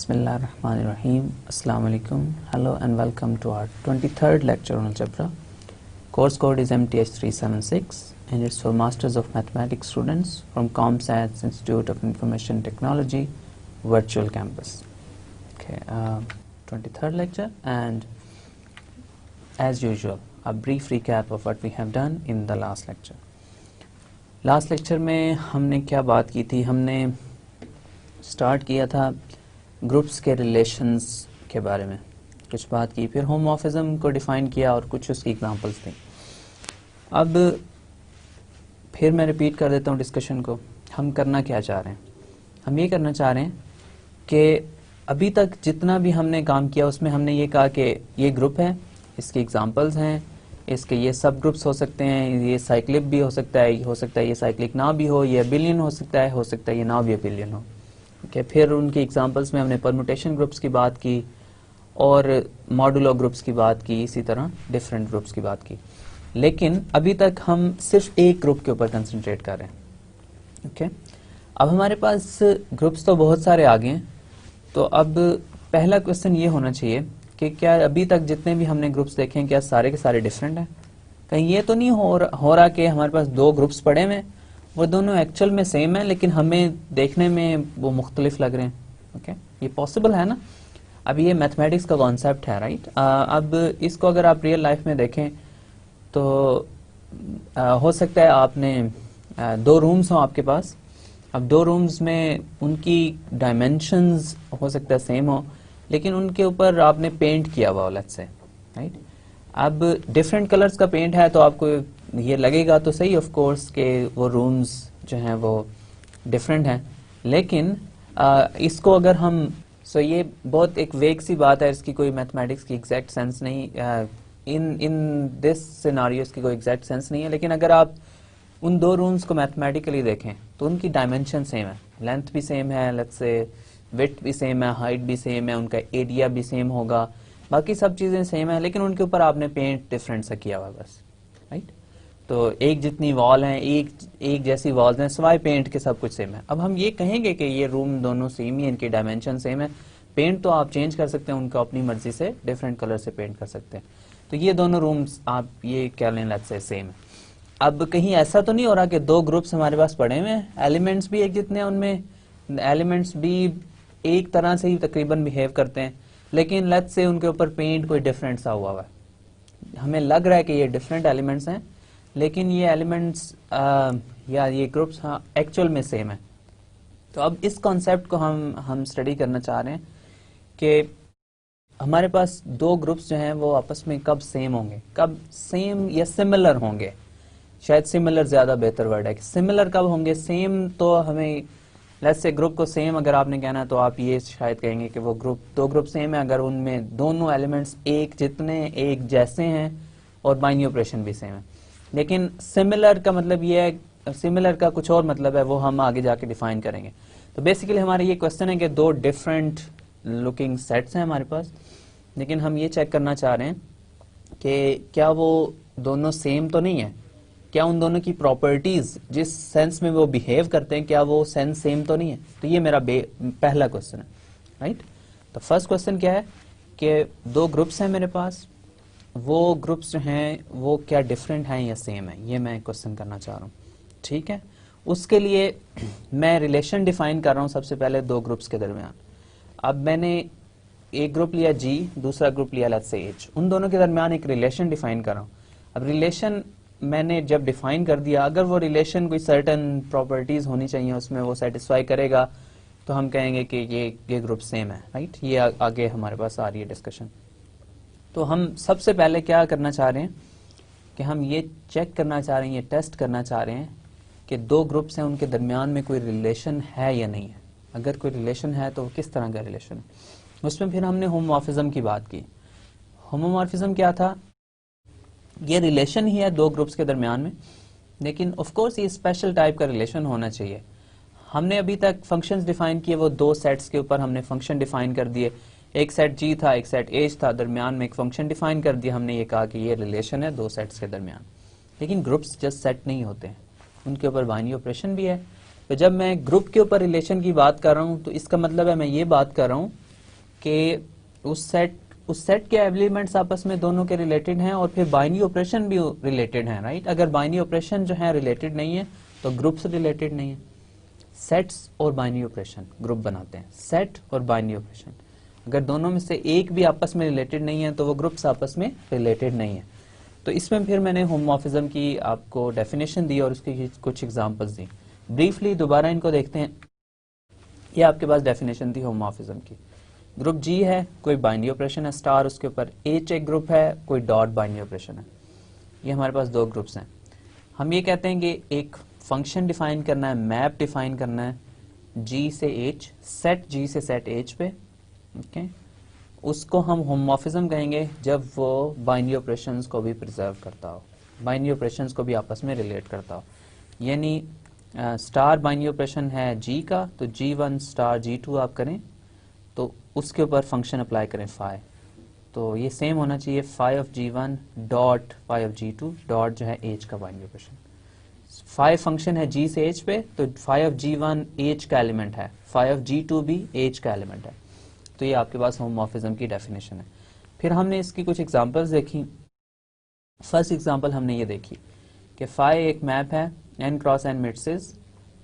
Bismillahirrahmanirrahim. Assalamu alaikum. Hello and welcome to our 23rd lecture on algebra. Course code is MTH376 and it's for Masters of Mathematics students from ComScience Institute of Information Technology Virtual Campus. Okay, 23rd lecture, and as usual a brief recap of what we have done in the last lecture. Last lecture में हमने क्या बात की थी? हमने start किया था groups के रिलेशंस के बारे में कुछ बात की, फिर होमोमॉर्फिज्म को डिफ़ाइन किया और कुछ उसकी एग्जांपल्स दी। अब फिर मैं रिपीट कर देता हूँ डिस्कशन को। हम करना क्या चाह रहे हैं? हम ये करना चाह रहे हैं कि अभी तक जितना भी हमने काम किया उसमें हमने ये कहा कि ये ग्रुप है, इसके एग्जांपल्स हैं, इसके ये सब ग्रुप्स हो सकते हैं, ये साइक्लिक भी हो सकता है ये साइक्लिक ना भी हो, ये अबिलियन हो सकता है ये ना भी अबिलियन हो। Okay, फिर उनके एग्जांपल्स में हमने परमुटेशन ग्रुप्स की बात की और मॉडुलो ग्रुप्स की बात की, इसी तरह डिफरेंट ग्रुप्स की बात की। लेकिन अभी तक हम सिर्फ एक ग्रुप के ऊपर कंसंट्रेट कर रहे हैं। ओके, अब हमारे पास ग्रुप्स तो बहुत सारे आ गए हैं, तो अब पहला क्वेश्चन ये होना चाहिए कि क्या अभी तक जितने भी हमने ग्रुप्स देखे हैं क्या सारे के सारे डिफरेंट हैं? कहीं ये तो नहीं हो रहा कि हमारे पास दो ग्रुप्स पड़े हुए हैं, वो दोनों एक्चुअल में सेम है लेकिन हमें देखने में वो मुख्तलिफ लग रहे हैं। ओके, ये पॉसिबल है ना? अब ये मैथमेटिक्स का कॉन्सेप्ट है, राइट? अब इसको अगर आप रियल लाइफ में देखें तो हो सकता है आपने दो रूम्स हो आपके पास। अब दो रूम्स में उनकी डायमेंशंस हो सकता है सेम हो, लेकिन उनके ऊपर आपने पेंट किया हुआ, लेट्स से, राइट? अब डिफरेंट कलर्स का पेंट है तो आपको ये लगेगा तो सही ऑफ कोर्स के वो रूम्स जो हैं वो डिफरेंट हैं, लेकिन इसको अगर हम ये बहुत एक वेग सी बात है, इसकी कोई मैथमेटिक्स की एग्जैक्ट सेंस नहीं, इन दिस सिनारियो इसकी कोई एग्जैक्ट सेंस नहीं है। लेकिन अगर आप उन दो रूम्स को मैथमेटिकली देखें तो उनकी डायमेंशन सेम है, लेंथ भी सेम है, लेट्स से विड्थ भी सेम है, हाइट भी सेम है, उनका एरिया भी सेम होगा, बाकी सब चीज़ें सेम है, लेकिन उनके ऊपर आपने पेंट डिफरेंट सा किया हुआ बस, राइट? तो एक जितनी वॉल हैं, एक जैसी वॉल्स हैं, सिवाय पेंट के सब कुछ सेम है। अब हम ये कहेंगे कि ये रूम दोनों सेम ही, इनकी डायमेंशन सेम है, पेंट तो आप चेंज कर सकते हैं, उनको अपनी मर्जी से डिफरेंट कलर से पेंट कर सकते हैं। तो ये दोनों रूम्स आप ये कह लें लेट्स से सेम है। अब कहीं ऐसा तो नहीं हो रहा कि दो ग्रुप्स हमारे पास पड़े हुए हैं, एलिमेंट्स भी एक जितने हैं, उनमें एलिमेंट्स भी एक तरह से ही तकरीबन बिहेव करते हैं, लेकिन लेट्स से उनके ऊपर पेंट कोई डिफरेंट सा हुआ है। हमें लग रहा है कि ये डिफरेंट एलिमेंट्स हैं, लेकिन ये एलिमेंट्स या ये ग्रुप्स हाँ एक्चुअल में सेम है। तो अब इस कॉन्सेप्ट को हम स्टडी करना चाह रहे हैं कि हमारे पास दो ग्रुप्स जो हैं वो आपस में कब सेम होंगे, कब सेम या सिमिलर होंगे। शायद सिमिलर ज़्यादा बेहतर वर्ड है कि सिमिलर कब होंगे। सेम तो हमें लेट्स से ग्रुप को सेम अगर आपने कहना है तो आप ये शायद कहेंगे कि वो दो ग्रुप सेम है अगर उनमें दोनों एलिमेंट्स एक जितने एक जैसे हैं और बाइनरी ऑपरेशन भी सेम है। लेकिन सिमिलर का मतलब ये है, सिमिलर का कुछ और मतलब है, वो हम आगे जाके डिफाइन करेंगे। तो बेसिकली हमारा ये क्वेश्चन है कि दो डिफरेंट लुकिंग सेट्स हैं हमारे पास, लेकिन हम ये चेक करना चाह रहे हैं कि क्या वो दोनों सेम तो नहीं है, क्या उन दोनों की प्रॉपर्टीज जिस सेंस में वो बिहेव करते हैं क्या वो सेंस सेम तो नहीं है। तो ये मेरा पहला क्वेश्चन है, राइट? तो फर्स्ट क्वेश्चन क्या है कि दो ग्रुप्स हैं मेरे पास, वो ग्रुप्स जो हैं वो क्या डिफरेंट हैं या सेम है, ये मैं क्वेश्चन करना चाह रहा हूँ। ठीक है, उसके लिए मैं रिलेशन डिफाइन कर रहा हूँ सबसे पहले दो ग्रुप्स के दरमियान। अब मैंने एक ग्रुप लिया G, दूसरा ग्रुप लिया लेट्स से H, उन दोनों के दरमियान एक रिलेशन डिफाइन कर रहा हूँ। अब रिलेशन मैंने जब डिफाइन कर दिया, अगर वो रिलेशन कोई सर्टेन प्रॉपर्टीज होनी चाहिए उसमें वो सेटिस्फाई करेगा तो हम कहेंगे कि ये ग्रुप सेम है, राइट? ये आगे हमारे पास आ रही है डिस्कशन। तो हम सबसे पहले क्या करना चाह रहे हैं कि हम ये चेक करना चाह रहे हैं, ये टेस्ट करना चाह रहे हैं कि दो ग्रुप्स हैं उनके दरमियान में कोई रिलेशन है या नहीं है। अगर कोई रिलेशन है तो किस तरह का रिलेशन है। उसमें फिर हमने होमोमॉर्फिज्म की बात की। होमोमॉर्फिज्म क्या था? ये रिलेशन ही है दो ग्रुप्स के दरमियान में, लेकिन ऑफ कोर्स ये स्पेशल टाइप का रिलेशन होना चाहिए। हमने अभी तक फंक्शंस डिफाइन किए, वो दो सेट्स के ऊपर हमने फंक्शन डिफाइन कर दिए, एक सेट G था एक सेट H था, दरमियान में एक फंक्शन डिफाइन कर दिया, हमने ये कहा कि ये रिलेशन है दो सेट्स के दरमियान। लेकिन ग्रुप्स जस्ट सेट नहीं होते हैं, उनके ऊपर बाइनरी ऑपरेशन भी है। तो जब मैं ग्रुप के ऊपर रिलेशन की बात कर रहा हूँ तो इसका मतलब है मैं ये बात कर रहा हूँ कि उस सेट के एलिमेंट्स आपस में दोनों के रिलेटेड हैं और फिर बाइनरी ऑपरेशन भी रिलेटेड हैं, राइट। अगर बाइनरी ऑपरेशन जो है रिलेटेड नहीं है तो ग्रुप से रिलेटेड नहीं है। सेट्स और बाइनरी ऑपरेशन ग्रुप बनाते हैं, सेट और बाइनरी ऑपरेशन। अगर दोनों में से एक भी आपस में रिलेटेड नहीं है तो वो ग्रुप्स आपस में रिलेटेड नहीं है। तो इसमें फिर मैंने होमोमॉर्फिज्म की आपको डेफिनेशन दी और उसकी कुछ एग्जांपल्स दी। ब्रीफली दोबारा इनको देखते हैं। ये आपके पास डेफिनेशन थी होमोमॉर्फिज्म की। ग्रुप जी है, कोई बाइनरी ऑपरेशन है स्टार उसके ऊपर, एच एक ग्रुप है, कोई डॉट बाइनरी ऑपरेशन है। ये हमारे पास दो ग्रुप्स हैं। हम ये कहते हैं कि एक फंक्शन डिफाइन करना है, मैप डिफाइन करना है जी से एच, सेट जी से सेट एच पे, ओके। उसको हम होमोमॉर्फिज्म कहेंगे जब वो बाइनरी ऑपरेशंस को भी प्रिजर्व करता हो, बाइनरी ऑपरेशंस को भी आपस में रिलेट करता हो। यानी स्टार बाइनरी ऑपरेशन है जी का, तो G1 स्टार G2 आप करें तो उसके ऊपर फंक्शन अप्लाई करें फाई, तो ये सेम होना चाहिए phi of G1 dot phi of G2 dot जो है एच का बाइनरी ऑपरेशन। फाई फंक्शन है जी से एच पे, तो फाई ऑफ G1 एच का एलिमेंट है, फाई ऑफ G2 भी एच का एलिमेंट है। तो ये आपके पास होमोमॉर्फिज्म की डेफिनेशन है। फिर हमने इसकी कुछ एग्जांपल्स देखी। फर्स्ट एग्जांपल हमने ये देखी कि फाई एक मैप है n cross n matrices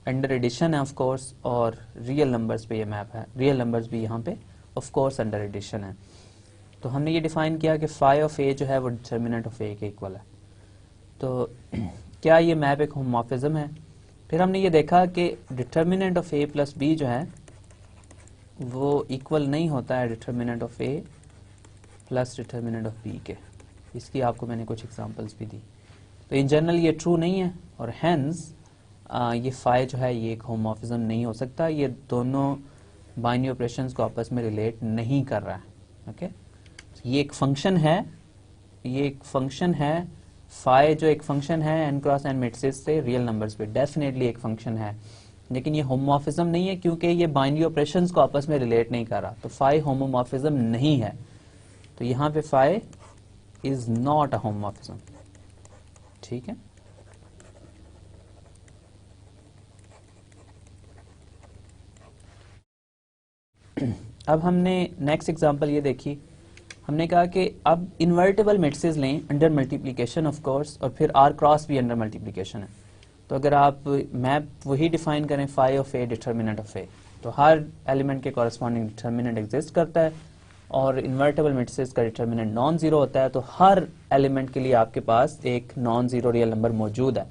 under addition है ऑफ कोर्स, और रियल नंबर्स पे ये मैप है, रियल नंबर्स भी यहाँ पे ऑफ कोर्स अंडर एडिशन है। तो हमने ये डिफाइन किया कि फाई ऑफ ए जो है वो डिटर्मिनेंट ऑफ ए के इक्वल है। तो क्या ये मैप एक होमोमॉर्फिज्म है? फिर हमने ये देखा कि determinant of A plus B जो है वो इक्वल नहीं होता है determinant of A plus determinant of B के। इसकी आपको मैंने कुछ एग्जांपल्स भी दी। तो इन जनरल ये ट्रू नहीं है और हैंस ये फाई जो है ये एक होमोमॉर्फिज्म नहीं हो सकता। ये दोनों बाइनरी ऑपरेशंस को आपस में रिलेट नहीं कर रहा है, ओके। ये एक फंक्शन है, ये एक फंक्शन है, फाई जो एक फंक्शन है n क्रॉस n मैट्रिसेस से रियल नंबर्स पे, डेफिनेटली एक फंक्शन है, लेकिन ये होमोमॉर्फिज्म नहीं है क्योंकि ये बाइनरी ऑपरेशंस को आपस में रिलेट नहीं कर रहा। तो फाई होमोमॉर्फिज्म नहीं है, तो यहाँ पे phi is not a homomorphism, ठीक है। अब हमने नेक्स्ट एग्जांपल ये देखी। हमने कहा कि अब इन्वर्टेबल मैट्रिसेस लें अंडर मल्टीप्लिकेशन ऑफ कोर्स, और फिर आर क्रॉस भी अंडर मल्टीप्लिकेशन है। तो अगर आप मैप वही डिफाइन करें phi of A determinant of A, तो हर एलिमेंट के कॉरस्पॉन्डिंग डिटर्मिनेंट एग्जिस्ट करता है, और इन्वर्टेबल मैट्रिसेस का डिटर्मिनेंट नॉन जीरो होता है। तो हर एलिमेंट के लिए आपके पास एक नॉन जीरो रियल नंबर मौजूद है।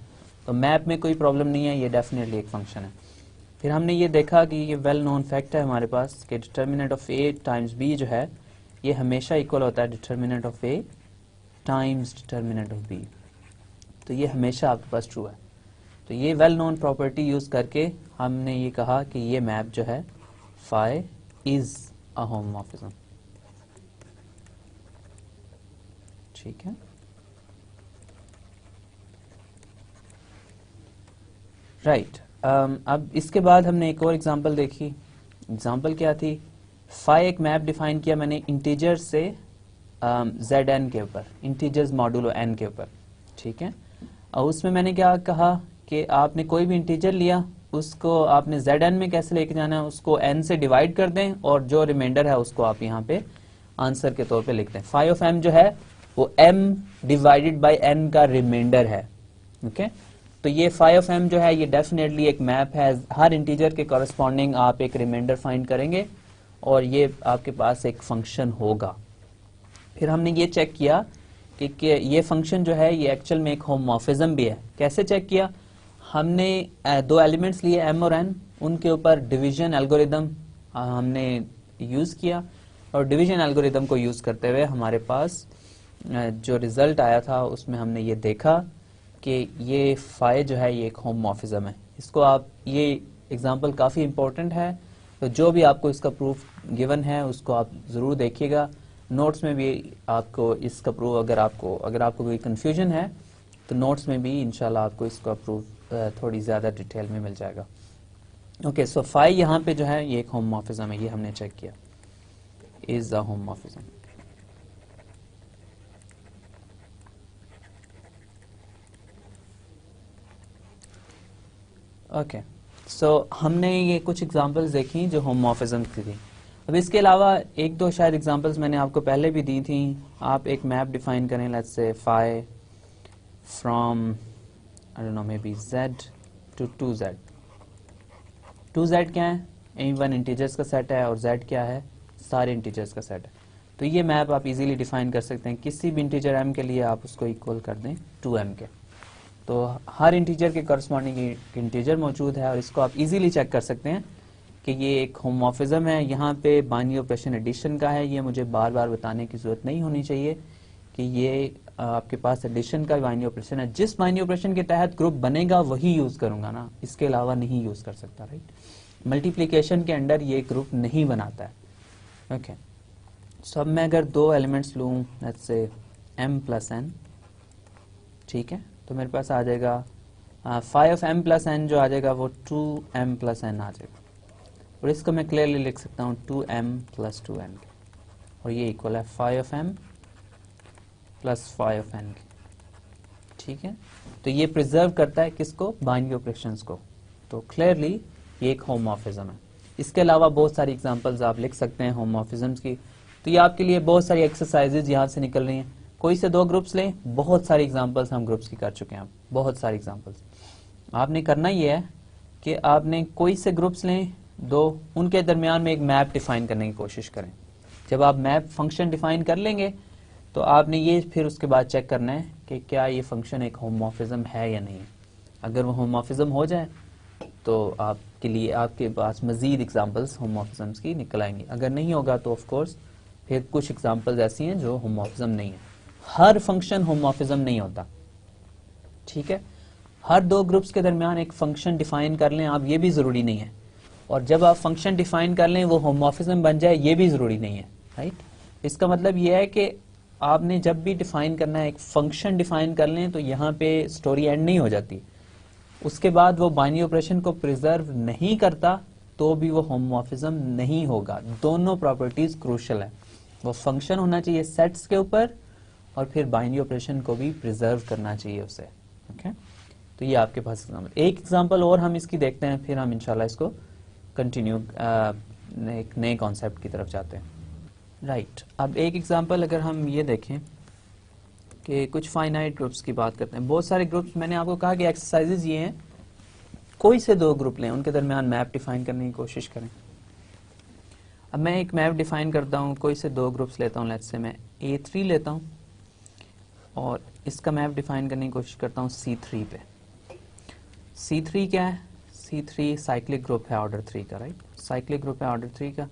तो मैप में कोई प्रॉब्लम नहीं है, ये डेफिनेटली एक फंक्शन है। फिर हमने ये देखा कि ये वेल नोन फैक्ट है हमारे पास कि determinant of A times B जो है ये हमेशा इक्वल होता है determinant of A times determinant of B. तो ये हमेशा आपके पास ट्रू है। तो ये वेल नोन प्रॉपर्टी यूज करके हमने ये कहा कि ये मैप जो है फाई इज अ होमोमॉर्फिज्म, ठीक है। राइट अब इसके बाद हमने एक और एग्जांपल देखी। एग्जांपल क्या थी? फाई एक मैप डिफाइन किया मैंने इंटीजर से zn के ऊपर, इंटीजर्स मॉडुलो n के ऊपर, ठीक है। और उसमें मैंने क्या कहा कि आपने कोई भी इंटीजर लिया, उसको आपने zn में कैसे लेके जाना है, उसको n से डिवाइड कर दें और जो रिमाइंडर है उसको आप यहाँ पे आंसर के तौर पे लिखते हैं। फाई ऑफ m जो है वो m डिवाइडेड बाय n का रिमाइंडर है, ओके। तो ये फाई ऑफ m जो है ये डेफिनेटली एक मैप है। हर इंटीजर के कॉरस्पॉन्डिंग आप एक रिमाइंडर फाइंड करेंगे और ये आपके पास एक फंक्शन होगा। फिर हमने ये चेक किया कि ये फंक्शन जो है ये एक्चुअल में एक होमोमॉर्फिज्म भी है। कैसे चेक किया? हमने दो एलिमेंट्स लिए m और n, उनके ऊपर डिवीजन एल्गोरिदम हमने यूज किया, और डिवीजन एल्गोरिदम को यूज करते हुए हमारे पास जो रिजल्ट आया था उसमें हमने ये देखा कि ये फाई जो है ये एक होमोमॉर्फिज्म है। इसको आप, ये एग्जांपल काफ़ी इंपॉर्टेंट है, तो जो भी आपको इसका प्रूफ गिवन है उसको आप ज़रूर देखिएगा। नोट्स में भी आपको इसका प्रूफ, अगर आपको कोई कन्फ्यूजन है तो नोट्स में भी इंशाल्लाह आपको इसका प्रूफ थोड़ी ज़्यादा डिटेल में मिल जाएगा। ओके, सो फाई यहाँ पे जो है ये एक होमोमॉर्फिज्म है, ये हमने चेक किया, इज अ होमोमॉर्फिज्म। ओके, सो हमने ये कुछ एग्जांपल्स देखी जो होमोमॉर्फिज्म की थी। अब इसके अलावा एक दो शायद एग्जांपल्स मैंने आपको पहले भी दी थी। आप एक मैप डिफाइन करें, let's say phi from I don't know maybe z to 2z। 2z क्या है? वन इंटीजर्स का सेट है और z क्या है? सारे इंटीजर्स का सेट है। तो ये मैप आप इजीली डिफाइन कर सकते हैं। किसी भी इंटीजर m के लिए आप उसको इक्वल कर दें 2m के, तो हर इंटीजर के करस्पॉन्डिंग इंटीजर मौजूद है और इसको आप इजीली चेक कर सकते हैं कि ये एक होमोमॉर्फिज्म है। यहाँ पे बाइनरी ऑपरेशन एडिशन का है, ये मुझे बार बार बताने की जरूरत नहीं होनी चाहिए कि ये आपके पास एडिशन का बाइनरी ऑपरेशन है। जिस बाइनरी ऑपरेशन के तहत ग्रुप बनेगा वही यूज करूंगा ना, इसके अलावा नहीं यूज कर सकता, राइट। मल्टीप्लीकेशन के अंडर ये ग्रुप नहीं बनाता है। ओके, सो अब मैं अगर दो एलिमेंट्स लूँ, let's say m plus n, ठीक है, तो मेरे पास आ जाएगा 5 m प्लस n, जो आ जाएगा वो 2m प्लस n आ जाएगा। और इसको मैं क्लियरली लिख सकता हूँ 2m प्लस 2n, और ये इक्वल है 5m प्लस 5n के, ठीक है। तो ये प्रिजर्व करता है किसको? बाइनरी ऑपरेशंस को। तो क्लियरली ये एक होमोमॉर्फिज्म है। इसके अलावा बहुत सारी एग्जांपल्स आप लिख सकते हैं होमोमॉर्फिज्म्स की। तो ये आपके लिए बहुत सारी एक्सरसाइजेज यहाँ से निकल रही हैं। कोई से दो ग्रुप्स लें, बहुत सारी एग्जांपल्स हम ग्रुप्स की कर चुके हैं, बहुत सारी एग्जांपल्स। आपने करना ये है कि आपने कोई से ग्रुप्स लें दो, उनके दरमियान में एक मैप डिफाइन करने की कोशिश करें। जब आप मैप फंक्शन डिफाइन कर लेंगे तो आपने ये फिर उसके बाद चेक करना है कि क्या ये फंक्शन एक होमोमॉर्फिज्म है या नहीं है। अगर वो होमोमॉर्फिज्म हो जाए तो आपके लिए आपके पास मजीद एग्जांपल्स होमोमॉर्फिज्म्स की निकल आएंगी। अगर नहीं होगा तो ऑफ कोर्स फिर कुछ एग्जांपल्स ऐसी हैं जो होमोमॉर्फिज्म नहीं है। हर फंक्शन होमोमॉर्फिज्म नहीं होता, ठीक है। हर दो ग्रुप्स के दरमियान एक फंक्शन डिफाइन कर लें आप, ये भी जरूरी नहीं है। और जब आप फंक्शन डिफाइन कर लें वो होमोमॉर्फिज्म बन जाए, ये भी जरूरी नहीं है, राइट। इसका मतलब ये है कि आपने जब भी डिफाइन करना है, एक फंक्शन डिफाइन कर लें, तो यहाँ पे स्टोरी एंड नहीं हो जाती। उसके बाद वो बाइनरी ऑपरेशन को प्रिजर्व नहीं करता तो भी वो होमोमॉर्फिज्म नहीं होगा। दोनों प्रॉपर्टीज क्रूशियल है। वो फंक्शन होना चाहिए सेट्स के ऊपर और फिर बाइनरी ऑपरेशन को भी प्रिजर्व करना चाहिए उसे। ओके, तो ये आपके पास एग्जाम्पल। एक एग्जाम्पल और हम इसकी देखते हैं, फिर हम इंशाल्लाह इसको कंटिन्यू एक नए कॉन्सेप्ट की तरफ जाते हैं, राइट। अब एक एग्जाम्पल अगर हम ये देखें कि कुछ फाइनाइट ग्रुप्स की बात करते हैं, बहुत सारे ग्रुप्स। मैंने आपको कहा कि एक्सरसाइजेज ये हैं, कोई से दो ग्रुप लें, उनके दरमियान मैप डिफाइन करने की कोशिश करें। अब मैं एक मैप डिफाइन करता हूँ, कोई से दो ग्रुप्स लेता हूँ, लेट्स से मैं A3 लेता हूँ और इसका मैप डिफाइन करने की कोशिश करता हूँ C3 पे। C3 क्या है? C3 साइक्लिक ग्रुप है ऑर्डर 3 का, राइट। साइक्लिक ग्रुप है ऑर्डर 3 का।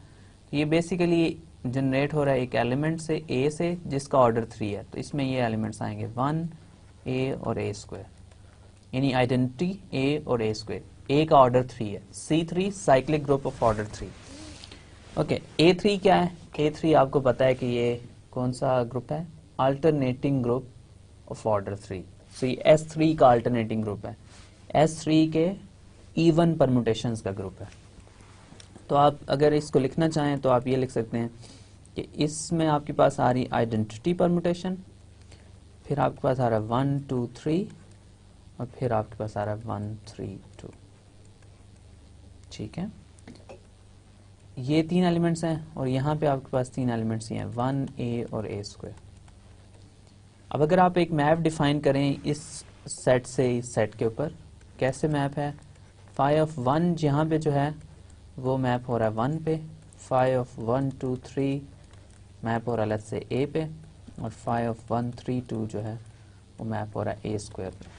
ये बेसिकली जनरेट हो रहा है एक एलिमेंट से A से, जिसका ऑर्डर 3 है। तो इसमें ये एलिमेंट्स आएंगे 1 A और A स्क्वायर, यानी आइडेंटिटी A और A स्क्वायर। A का ऑर्डर 3 है। C3 cyclic group of order 3। Okay, A3 क्या है? A3 आपको पता है कि ये कौन सा ग्रुप है? Alternating group of order 3। सो ये S3 का अल्टरनेटिंग ग्रुप है। S3 के इवन परम्यूटेशंस का ग्रुप है। तो आप अगर इसको लिखना चाहें तो आप ये लिख सकते हैं कि इसमें आपके पास आ रही आइडेंटिटी परम्यूटेशन, फिर आपके पास आ रहा है 1 2 3 और फिर आपके पास आ रहा है 1 3 2, ठीक है। ये तीन एलिमेंट्स हैं और यहाँ पे आपके पास तीन एलिमेंट्स ही हैं 1A और A स्क्वायर। अब अगर आप एक मैप डिफाइन करें इस सेट से इस सेट के ऊपर, कैसे मैप है? फाई ऑफ 1 जहाँ पे जो है वो मैप हो रहा है 1 पे, फाई ऑफ 1 2 3 मैप हो रहा है लेट्स से A पे, और फाई ऑफ 1 3 2 जो है वो मैप हो रहा है A स्क्वायर पे।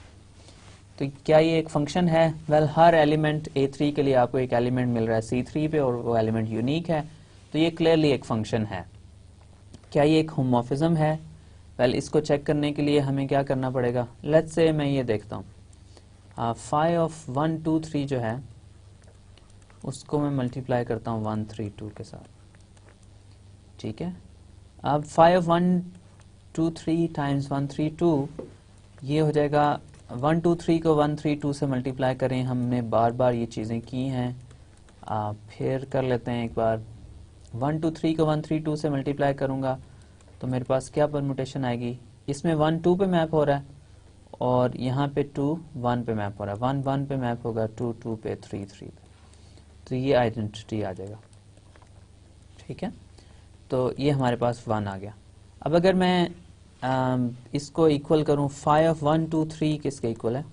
तो क्या ये एक फंक्शन है? वेल, हर एलिमेंट A3 के लिए आपको एक एलिमेंट मिल रहा है C3 पे और वो एलिमेंट यूनिक है, तो ये क्लियरली एक फंक्शन है। क्या ये एक होमोमॉर्फिज्म है? वेल, इसको चेक करने के लिए हमें क्या करना पड़ेगा? लेट्स से मैं ये देखता हूँ, फाई ऑफ 1 2 3 जो है उसको मैं मल्टीप्लाई करता हूँ 1 3 2 के साथ, ठीक है। अब फाई ऑफ 1 2 3 टाइम्स 1 3 2 ये हो जाएगा 1 2 3 को 1 3 2 से मल्टीप्लाई करें। हमने बार बार ये चीज़ें की हैं, फिर कर लेते हैं एक बार। 1 2 3 को 1 3 2 से मल्टीप्लाई करूँगा तो मेरे पास क्या परम्यूटेशन आएगी? इसमें 1 2 पे मैप हो रहा है और यहाँ पे 2 1 पे मैप हो रहा है। 1 1 पे मैप होगा, 2 2 पे, 3 3 पे। तो ये आइडेंटिटी आ जाएगा, ठीक है, तो ये हमारे पास 1 आ गया। अब अगर मैं इसको इक्वल करूं, 5 ऑफ 1 2 3 किसके इक्वल है?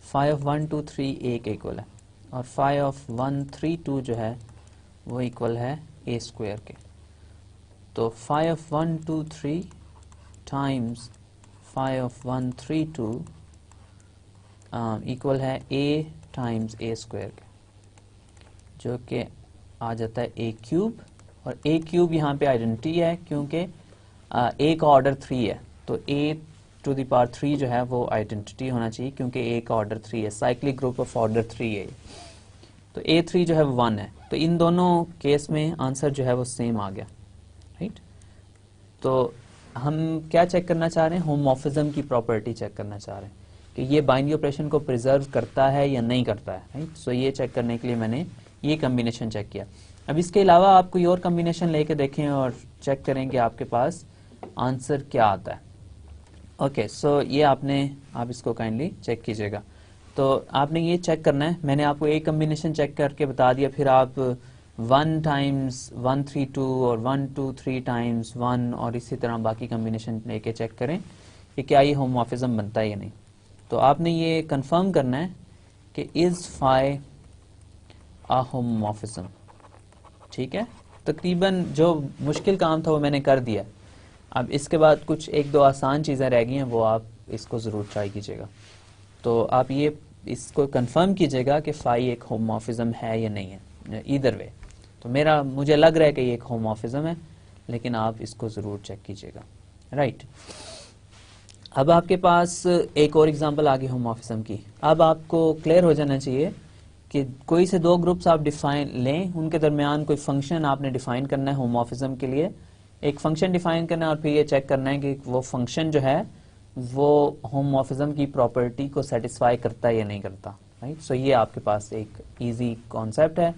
5 ऑफ 1 2 3 ए के इक्वल है, और 5 ऑफ 1 3 2 जो है वो इक्वल है ए स्क्वायर के। तो 5 ऑफ 1 2 3 टाइम्स 5 ऑफ 1 3 2 इक्वल है ए टाइम्स ए स्क्वायर के, जो कि आ जाता है ए क्यूब। और ए क्यूब यहाँ पे आइडेंटिटी है क्योंकि ए का ऑर्डर 3 है, तो ए टू द पावर 3 जो है वो आइडेंटिटी होना चाहिए क्योंकि ए का ऑर्डर 3 है, साइक्लिक ग्रुप ऑफ ऑर्डर 3 है। तो ए 3 जो है वो 1 है, तो इन दोनों केस में आंसर जो है वो सेम आ गया, राइट। तो हम क्या चेक करना चाह रहे हैं? होमोमॉर्फिज्म की प्रॉपर्टी चेक करना चाह रहे हैं कि ये बाइनरी ऑपरेशन को प्रिजर्व करता है या नहीं करता है, राइट। सो ये चेक करने के लिए मैंने ये कम्बिनेशन चेक किया। अब इसके अलावा आप कोई और कम्बिनेशन लेके देखें और चेक करें कि आपके पास आंसर क्या आता है। ओके, सो ये आप इसको काइंडली चेक कीजिएगा। तो आपने ये चेक करना है, मैंने आपको एक कम्बिनेशन चेक करके बता दिया, फिर आप 1 टाइम्स 1 3 2 और 1 2 3 टाइम्स 1 और इसी तरह बाकी कम्बिनेशन लेके चेक करें कि क्या ये होमोमॉर्फिज्म बनता है या नहीं। तो आपने ये कंफर्म करना है कि इज फाई अ होमोमॉर्फिज्म, ठीक है। तकरीबन जो मुश्किल काम था वो मैंने कर दिया। अब इसके बाद कुछ एक दो आसान चीज़ें रह गई हैं, वो आप इसको ज़रूर ट्राई कीजिएगा। तो आप ये इसको कंफर्म कीजिएगा कि फाई एक होमोमॉर्फिज्म है या नहीं है, ईदर वे। तो मुझे लग रहा है कि ये एक होमोमॉर्फिज्म है, लेकिन आप इसको ज़रूर चेक कीजिएगा, राइट। अब आपके पास एक और एग्जांपल आ गई होमोमॉर्फिज्म की। अब आपको क्लियर हो जाना चाहिए कि कोई से दो ग्रुप्स आप डिफाइन लें, उनके दरमियान कोई फंक्शन आपने डिफाइन करना है होमोमॉर्फिज्म के लिए। एक फंक्शन डिफाइन करना है और फिर ये चेक करना है कि वो फंक्शन जो है वो होमोमॉर्फिज्म की प्रॉपर्टी को सेटिस्फाई करता है या नहीं करता, राइट। सो ये आपके पास एक इजी कॉन्सेप्ट है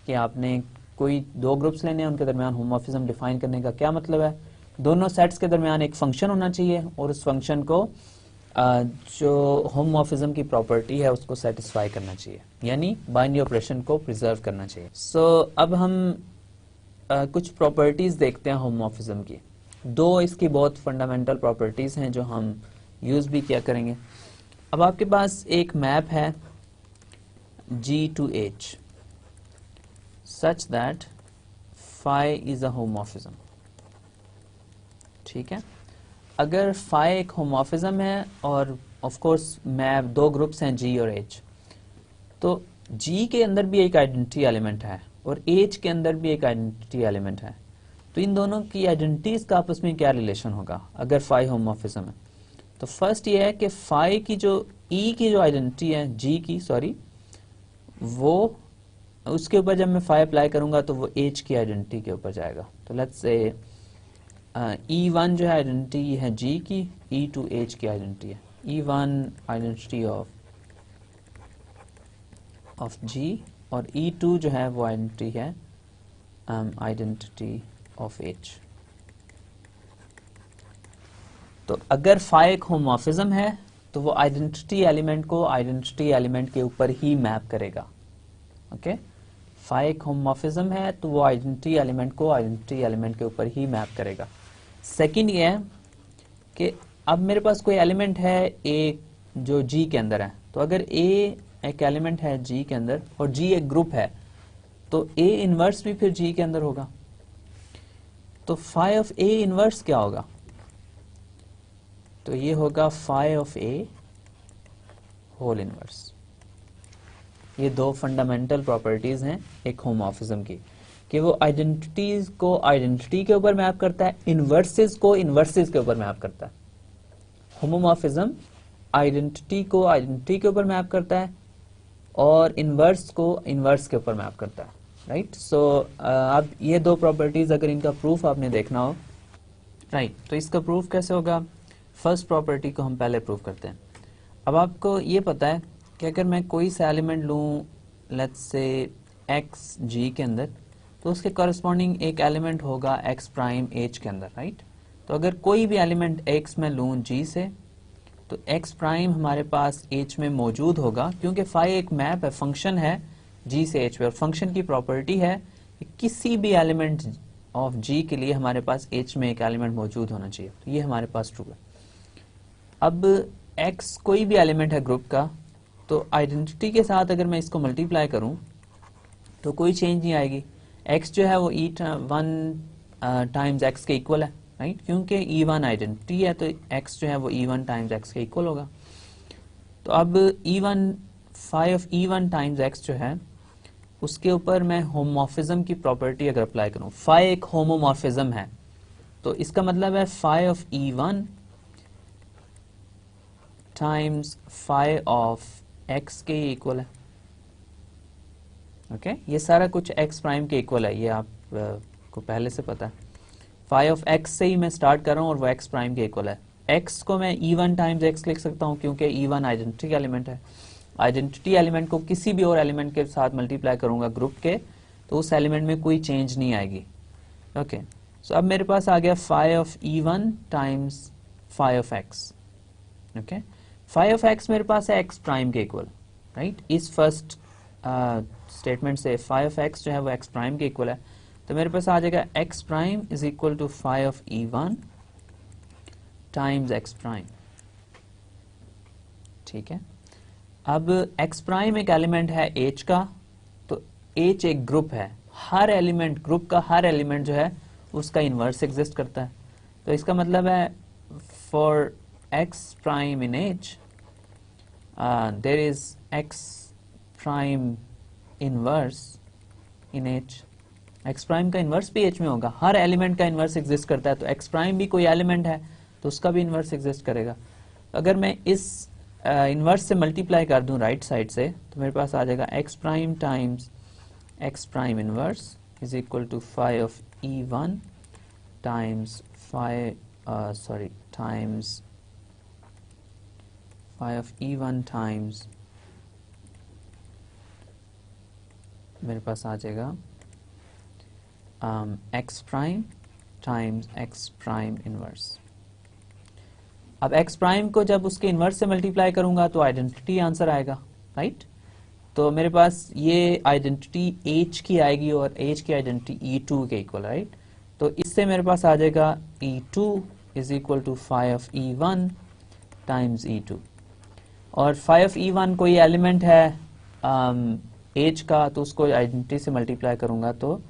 कि आपने कोई दो ग्रुप्स लेने हैं, उनके दरमियान होमोमॉर्फिज्म डिफाइन करने का क्या मतलब है? दोनों सेट्स के दरमियान एक फंक्शन होना चाहिए और उस फंक्शन को जो होमोमॉर्फिज्म की प्रॉपर्टी है उसको सेटिस्फाई करना चाहिए, यानी बाइनरी ऑपरेशन को प्रिजर्व करना चाहिए। सो अब हम कुछ प्रॉपर्टीज देखते हैं होमोमॉर्फिज्म की। दो इसकी बहुत फंडामेंटल प्रॉपर्टीज हैं जो हम यूज भी किया करेंगे। अब आपके पास एक मैप है G to H such that phi is a homomorphism, ठीक है। अगर phi एक होमोमॉर्फिज्म है और ऑफ कोर्स मैप दो ग्रुप्स हैं G और H, तो G के अंदर भी एक आइडेंटिटी एलिमेंट है और H के अंदर भी एक आइडेंटिटी एलिमेंट है, तो इन दोनों की आइडेंटिटीज का आपस में क्या रिलेशन होगा अगर फाई होमोमॉर्फिज्म है? तो फर्स्ट ये है कि फाई की जो E की जो आइडेंटिटी है, G की सॉरी, वो उसके ऊपर जब मैं फाई अप्लाई करूंगा तो वो H की आइडेंटिटी के ऊपर जाएगा। तो लेट्स से E1 जो है आइडेंटिटी है G की, E2 H की आइडेंटिटी है। E1 आइडेंटिटी ऑफ G और E2 जो है वो आइडेंटिटी है आइडेंटिटी ऑफ H। तो अगर फाई एक होमोमॉर्फिज्म है तो वो आइडेंटिटी एलिमेंट को आइडेंटिटी एलिमेंट के ऊपर ही मैप करेगा, ओके। फाई एक होमोमॉर्फिज्म है तो वो आइडेंटिटी एलिमेंट को आइडेंटिटी एलिमेंट के ऊपर ही मैप करेगा। सेकंड ये है कि अब मेरे पास कोई एलिमेंट है A जो G के अंदर है, तो अगर A एक एलिमेंट है G के अंदर और G एक ग्रुप है तो A इनवर्स भी फिर G के अंदर होगा। तो फाई ऑफ A इनवर्स क्या होगा? तो ये होगा phi of A whole inverse. ये दो फंडामेंटल प्रॉपर्टीज हैं एक होमोमॉर्फिज्म की कि वो आइडेंटिटीज को आइडेंटिटी के ऊपर मैप करता है, इनवर्सेस को इनवर्सेस के ऊपर मैप करता है। होमोमॉर्फिज्म आइडेंटिटी को आइडेंटिटी के ऊपर मैप करता है और इनवर्स को इनवर्स के ऊपर मैप करता है, राइट। सो अब ये दो प्रॉपर्टीज अगर इनका प्रूफ आपने देखना हो, राइट, तो इसका प्रूफ कैसे होगा? फर्स्ट प्रॉपर्टी को हम पहले प्रूफ करते हैं। अब आपको ये पता है कि अगर मैं कोई सा एलिमेंट लूँ लेट्स से एक्स जी के अंदर, तो उसके कॉरस्पॉन्डिंग एक एलिमेंट होगा एक्स प्राइम एच के अंदर, राइट। तो अगर कोई भी एलिमेंट एक्स में लूँ जी से, तो एक्स प्राइम हमारे पास एच में मौजूद होगा क्योंकि फाई एक मैप है, फंक्शन है जी से एच पे, और फंक्शन की प्रॉपर्टी है किसी भी एलिमेंट ऑफ G के लिए हमारे पास H में एक एलिमेंट मौजूद होना चाहिए, तो ये हमारे पास ट्रू है। अब X कोई भी एलिमेंट है ग्रुप का, तो आइडेंटिटी के साथ अगर मैं इसको मल्टीप्लाई करूं तो कोई चेंज नहीं आएगी। X जो है वो E1 टाइम्स X के इक्वल है, राइट, क्योंकि E1 आइडेंटिटी है तो X जो है वो E1 टाइम्स X के इक्वल होगा। तो अब phi of E1 times X जो है उसके ऊपर मैं होमोमॉर्फिज्म की प्रॉपर्टी अगर अप्लाई करूं, फाई एक होमोमॉर्फिज्म है, तो इसका मतलब है phi of E1 times phi of X के इक्वल है। ओके, ये सारा कुछ X प्राइम के इक्वल है, ये आप को पहले से पता है। फाई ऑफ X से ही मैं स्टार्ट कर रहा हूं और वो X प्राइम के इक्वल है। X को मैं E1 टाइम्स X लिख सकता हूं क्योंकि E1 आइडेंटिटी एलिमेंट है। आइडेंटिटी एलिमेंट को किसी भी और एलिमेंट के साथ मल्टीप्लाई करूंगा ग्रुप के, तो उस एलिमेंट में कोई चेंज नहीं आएगी। ओके, सो अब मेरे पास आ गया phi of E1 times phi of X। Okay, phi of X मेरे पास है X प्राइम के इक्वल, राइट। इस फर्स्ट स्टेटमेंट से फाई ऑफ X जो है वो X प्राइम के इक्वल है, तो मेरे पास आ जाएगा X prime is equal to phi of E1 times X prime. ठीक है, अब X प्राइम एक एलिमेंट है H का, तो H एक ग्रुप है, हर एलिमेंट ग्रुप का हर एलिमेंट जो है उसका इन्वर्स एग्जिस्ट करता है। तो इसका मतलब है for X prime in H there is X prime inverse in H। X prime का इन्वर्स भी H में होगा, हर एलिमेंट का इन्वर्स एग्जिस्ट करता है, तो X प्राइम भी कोई एलिमेंट है तो उसका भी इन्वर्स एग्जिस्ट करेगा। अगर मैं इस इन्वर्स से मल्टीप्लाई कर दूं राइट साइड से, तो मेरे पास आ जाएगा X prime times X prime inverse is equal to phi of E1 times phi times phi of E1 times मेरे पास आ जाएगा X prime times X prime inverse. अब X प्राइम को जब उसके इन्वर्स से मल्टीप्लाई करूंगा तो आइडेंटिटी आंसर आएगा, राइट। तो मेरे पास ये आइडेंटिटी H की आएगी और H की आइडेंटिटी E2 के इक्वल, राइट। तो इससे मेरे पास आ जाएगा E2 is equal to phi of E1 times E2, और फाई ऑफ E1 कोई एलिमेंट है H का, तो उसको आइडेंटिटी से मल्टीप्लाई करूंगा तो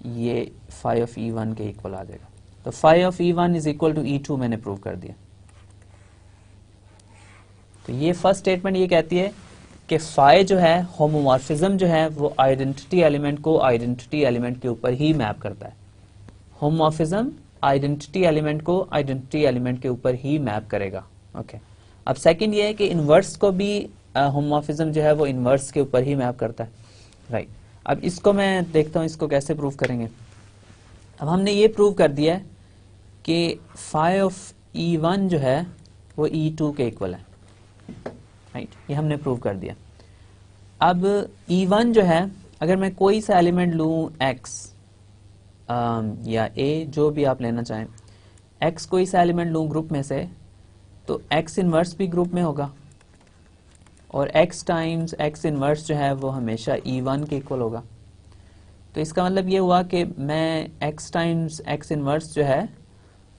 ये फाई ऑफ E1 के इक्वल आ जाएगा। तो phi of E1 is equal to E2 मैंने प्रूव कर दिया। तो ये फर्स्ट स्टेटमेंट ये कहती है कि फाई जो है होमोमॉर्फिज्म जो है वो आइडेंटिटी एलिमेंट को आइडेंटिटी एलिमेंट के ऊपर ही मैप करता है। होमोमॉर्फिज्म आइडेंटिटी एलिमेंट को आइडेंटिटी एलिमेंट के ऊपर ही मैप करेगा। ओके, अब सेकंड ये है कि इनवर्स को भी होमोमॉर्फिज्म जो है वो इनवर्स के ऊपर ही मैप करता है, राइट। अब इसको मैं देखता हूँ इसको कैसे प्रूव करेंगे। अब हमने ये प्रूव कर दिया है कि फाई ऑफ E1 जो है वो E2 के इक्वल है, राइट, ये हमने प्रूव कर दिया। अब E1 जो है, अगर मैं कोई सा एलिमेंट लूं X या A, जो भी आप लेना चाहें, X कोई सा एलिमेंट लूं ग्रुप में से, तो X इनवर्स भी ग्रुप में होगा, और X टाइम्स X इनवर्स जो है वो हमेशा E1 के इक्वल होगा। तो इसका मतलब ये हुआ कि मैं X टाइम्स X इनवर्स जो है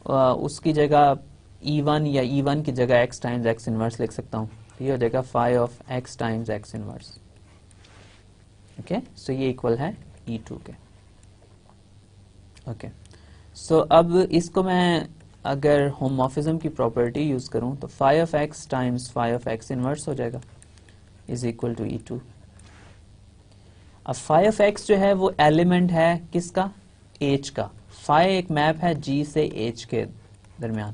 उसकी जगह E1 या E1 की जगह X टाइम्स X इनवर्स लिख सकता हूँ। ये हो जाएगा phi of X times X inverse. Okay, so ये इक्वल है E2 के। ओके, सो अब इसको मैं अगर होमोमॉर्फिज्म की प्रॉपर्टी यूज करूं तो phi of X times phi of X inverse हो जाएगा इज इक्वल टू E2। अब फाई ऑफ X जो है वो एलिमेंट है किसका, H का। फाई एक मैप है G से H के दरमियान।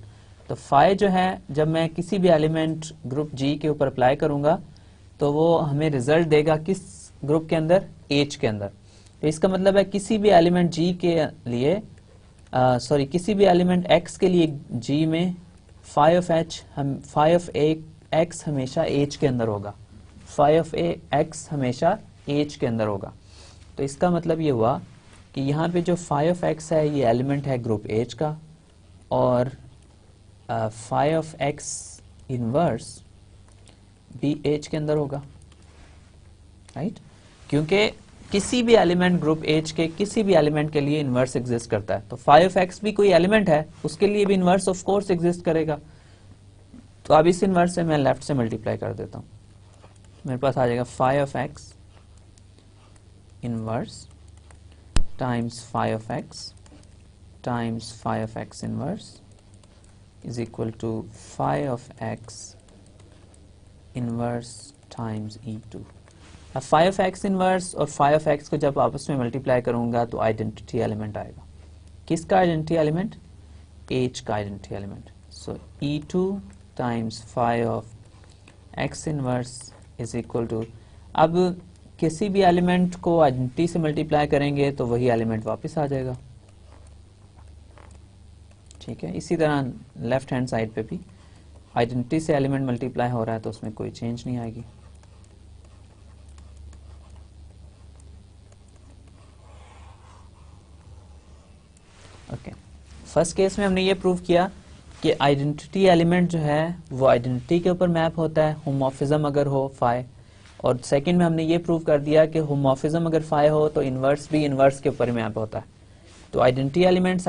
तो फाई जो है जब मैं किसी भी एलिमेंट ग्रुप G के ऊपर अप्लाई करूंगा तो वो हमें रिजल्ट देगा किस ग्रुप के अंदर, H के अंदर। तो इसका मतलब है किसी भी एलिमेंट G के लिए किसी भी एलिमेंट X के लिए G में फाई ऑफ X हमेशा H के अंदर होगा, फाई ऑफ X हमेशा H के अंदर होगा। तो इसका मतलब ये हुआ कि यहाँ पे जो फाई ऑफ X है ये एलिमेंट है ग्रुप H का, और फाई ऑफ X इनवर्स भी H के अंदर होगा, राइट। क्योंकि किसी भी एलिमेंट ग्रुप H के किसी भी एलिमेंट के लिए इन्वर्स एग्जिस्ट करता है। तो फाई ऑफ एक्स भी कोई एलिमेंट है, उसके लिए भी इन्वर्स ऑफ कोर्स एग्जिस्ट करेगा। तो अब इस इन्वर्स से मैं लेफ्ट से मल्टीप्लाई कर देता हूँ, मेरे पास आ जाएगा phi of X inverse times phi of X times phi of X inverse is equal to phi of X inverse times E2। अब फाई ऑफ एक्स इनवर्स और फाई ऑफ एक्स को जब आपस में मल्टीप्लाई करूंगा तो आइडेंटिटी एलिमेंट आएगा। किसका आइडेंटिटी एलिमेंट? H का identity element. So E2 times phi of X inverse is equal to, अब किसी भी एलिमेंट को आइडेंटिटी से मल्टीप्लाई करेंगे तो वही एलिमेंट वापस आ जाएगा। ठीक है, इसी तरह लेफ्ट हैंड साइड पे भी आइडेंटिटी से एलिमेंट मल्टीप्लाई हो रहा है तो उसमें कोई चेंज नहीं आएगी। ओके, फर्स्ट केस में हमने ये प्रूव किया कि आइडेंटिटी एलिमेंट जो है वो आइडेंटिटी के ऊपर मैप होता है, होमोमॉर्फिज्म अगर हो फाई। और सेकंड में हमने ये प्रूव कर दिया कि होमोमॉर्फिज्म अगर फाई हो तो इन्वर्स भी इन्वर्स के ऊपर मैप होता है। तो आइडेंटिटी एलिमेंट्स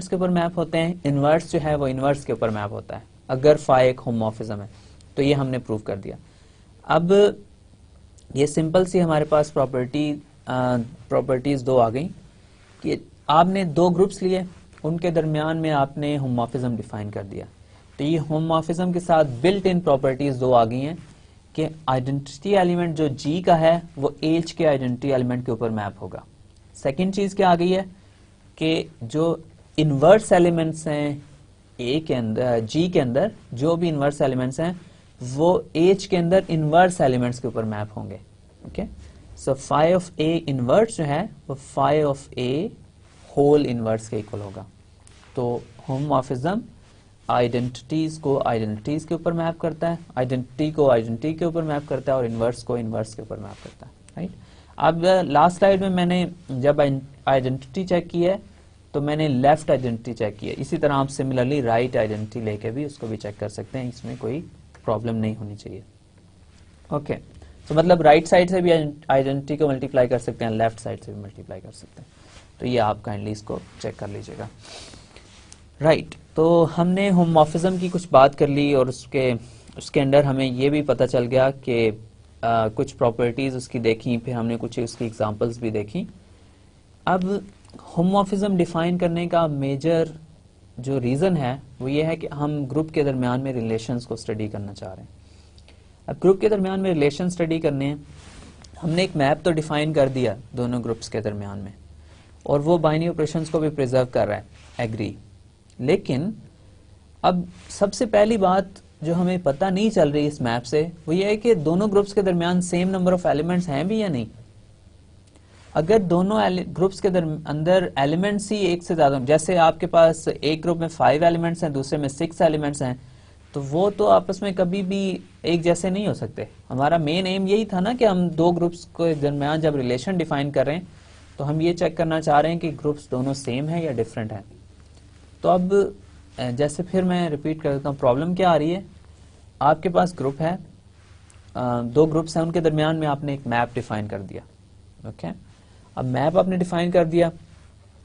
के ऊपर मैप होते हैं, इन्वर्स जो है वो इन्वर्स के ऊपर मैप होता है अगर फाई एक होमोमॉर्फिज्म है। तो ये हमने प्रूव कर दिया। अब ये सिंपल सी हमारे पास प्रॉपर्टीज दो आ गई कि आपने दो ग्रुप्स लिए, उनके दरमियान में आपने होमोमॉर्फिज्म डिफाइन कर दिया। तो ये होमोमॉर्फिज्म के साथ बिल्ट इन प्रॉपर्टीज दो आ गई हैं कि आइडेंटिटी एलिमेंट जो G का है वो H के आइडेंटिटी एलिमेंट के ऊपर मैप होगा। सेकंड चीज क्या आ गई है कि जो इन्वर्स एलिमेंट्स हैं A के अंदर, G के अंदर जो भी इन्वर्स एलिमेंट्स हैं वो H के अंदर इन्वर्स एलिमेंट्स के ऊपर मैप होंगे। Okay, so phi of A inverse जो है वो phi of A whole inverse के इक्वल होगा। तो होमोमॉर्फिज्म आइडेंटिटीज को आइडेंटिटीज के ऊपर मैप करता है, आइडेंटिटी को आइडेंटिटी के ऊपर मैप करता है और इन्वर्स को इन्वर्स के ऊपर मैप करता है। राइट, अब लास्ट स्लाइड में मैंने जब आइडेंटिटी चेक की है तो मैंने लेफ्ट आइडेंटिटी चेक की है। इसी तरह आप सिमिलरली राइट आइडेंटिटी लेके भी उसको भी चेक कर सकते हैं, इसमें कोई प्रॉब्लम नहीं होनी चाहिए। ओके, तो मतलब राइट साइड से भी आइडेंटिटी को मल्टीप्लाई कर सकते हैं, लेफ्ट साइड से भी मल्टीप्लाई कर सकते हैं। तो ये आप काइंडली इसको चेक कर लीजिएगा। राइट, तो हमने होमोमॉर्फिज्म की कुछ बात कर ली और उसके अंदर हमें ये भी पता चल गया कि कुछ प्रॉपर्टीज उसकी देखी, फिर हमने कुछ उसकी एग्जांपल्स भी देखी। अब होमोमॉर्फिज्म डिफाइन करने का मेजर जो रीज़न है वो ये है कि हम ग्रुप के दरमियान में रिलेशंस को स्टडी करना चाह रहे हैं। अब ग्रुप के दरमियान में रिलेशन स्टडी करने हैं, हमने एक मैप तो डिफाइन कर दिया दोनों ग्रुप्स के दरमियान में और वो बाइनरी ऑपरेशंस को भी प्रिजर्व कर रहा है, एग्री। लेकिन अब सबसे पहली बात जो हमें पता नहीं चल रही इस मैप से वो ये है कि दोनों ग्रुप्स के दरमियान सेम नंबर ऑफ एलिमेंट्स हैं भी या नहीं। अगर दोनों ग्रुप्स के अंदर एलिमेंट्स ही एक से ज्यादा, जैसे आपके पास एक ग्रुप में 5 एलिमेंट्स हैं, दूसरे में 6 एलिमेंट्स हैं, तो वो तो आपस में कभी भी एक जैसे नहीं हो सकते। हमारा मेन एम यही था ना कि हम दो ग्रुप्स के दरमियान जब रिलेशन डिफाइन कर रहे हैं तो हम ये चेक करना चाह रहे हैं कि ग्रुप्स दोनों सेम है या डिफरेंट है। तो अब जैसे फिर मैं रिपीट कर देता हूँ, प्रॉब्लम क्या आ रही है, आपके पास ग्रुप है, दो ग्रुप्स हैं, उनके दरमियान में आपने एक मैप डिफाइन कर दिया। ओके, अब मैप आपने डिफाइन कर दिया,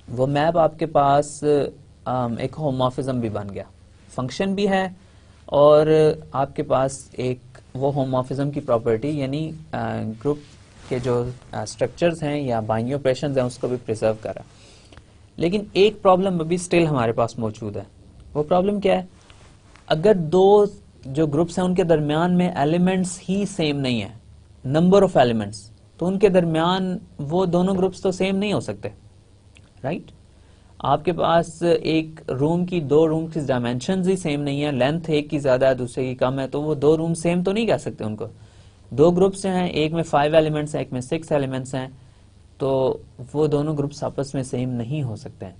वो मैप आपके पास एक होमोमॉर्फिज्म भी बन गया, फंक्शन भी है और आपके पास एक वो होमोमॉर्फिज्म की प्रॉपर्टी यानी ग्रुप के जो स्ट्रक्चर्स हैं या बाइनरी ऑपरेशंस हैं उसको भी प्रिजर्व करा। लेकिन एक प्रॉब्लम अभी स्टिल हमारे पास मौजूद है। वो प्रॉब्लम क्या है, अगर दो जो ग्रुप्स हैं उनके दरमियान में एलिमेंट्स ही सेम नहीं है, नंबर ऑफ एलिमेंट्स, तो उनके दरमियान वो दोनों ग्रुप्स तो सेम नहीं हो सकते। राइट, आपके पास एक रूम की, दो रूम की डायमेंशंस ही सेम नहीं है, लेंथ एक की ज्यादा है दूसरे की कम है, तो वो दो रूम सेम तो नहीं कह सकते उनको। दो ग्रुप्स हैं, एक में 5 एलिमेंट्स हैं, एक में 6 एलिमेंट्स हैं, तो वो दोनों ग्रुप्स आपस में सेम नहीं हो सकते हैं।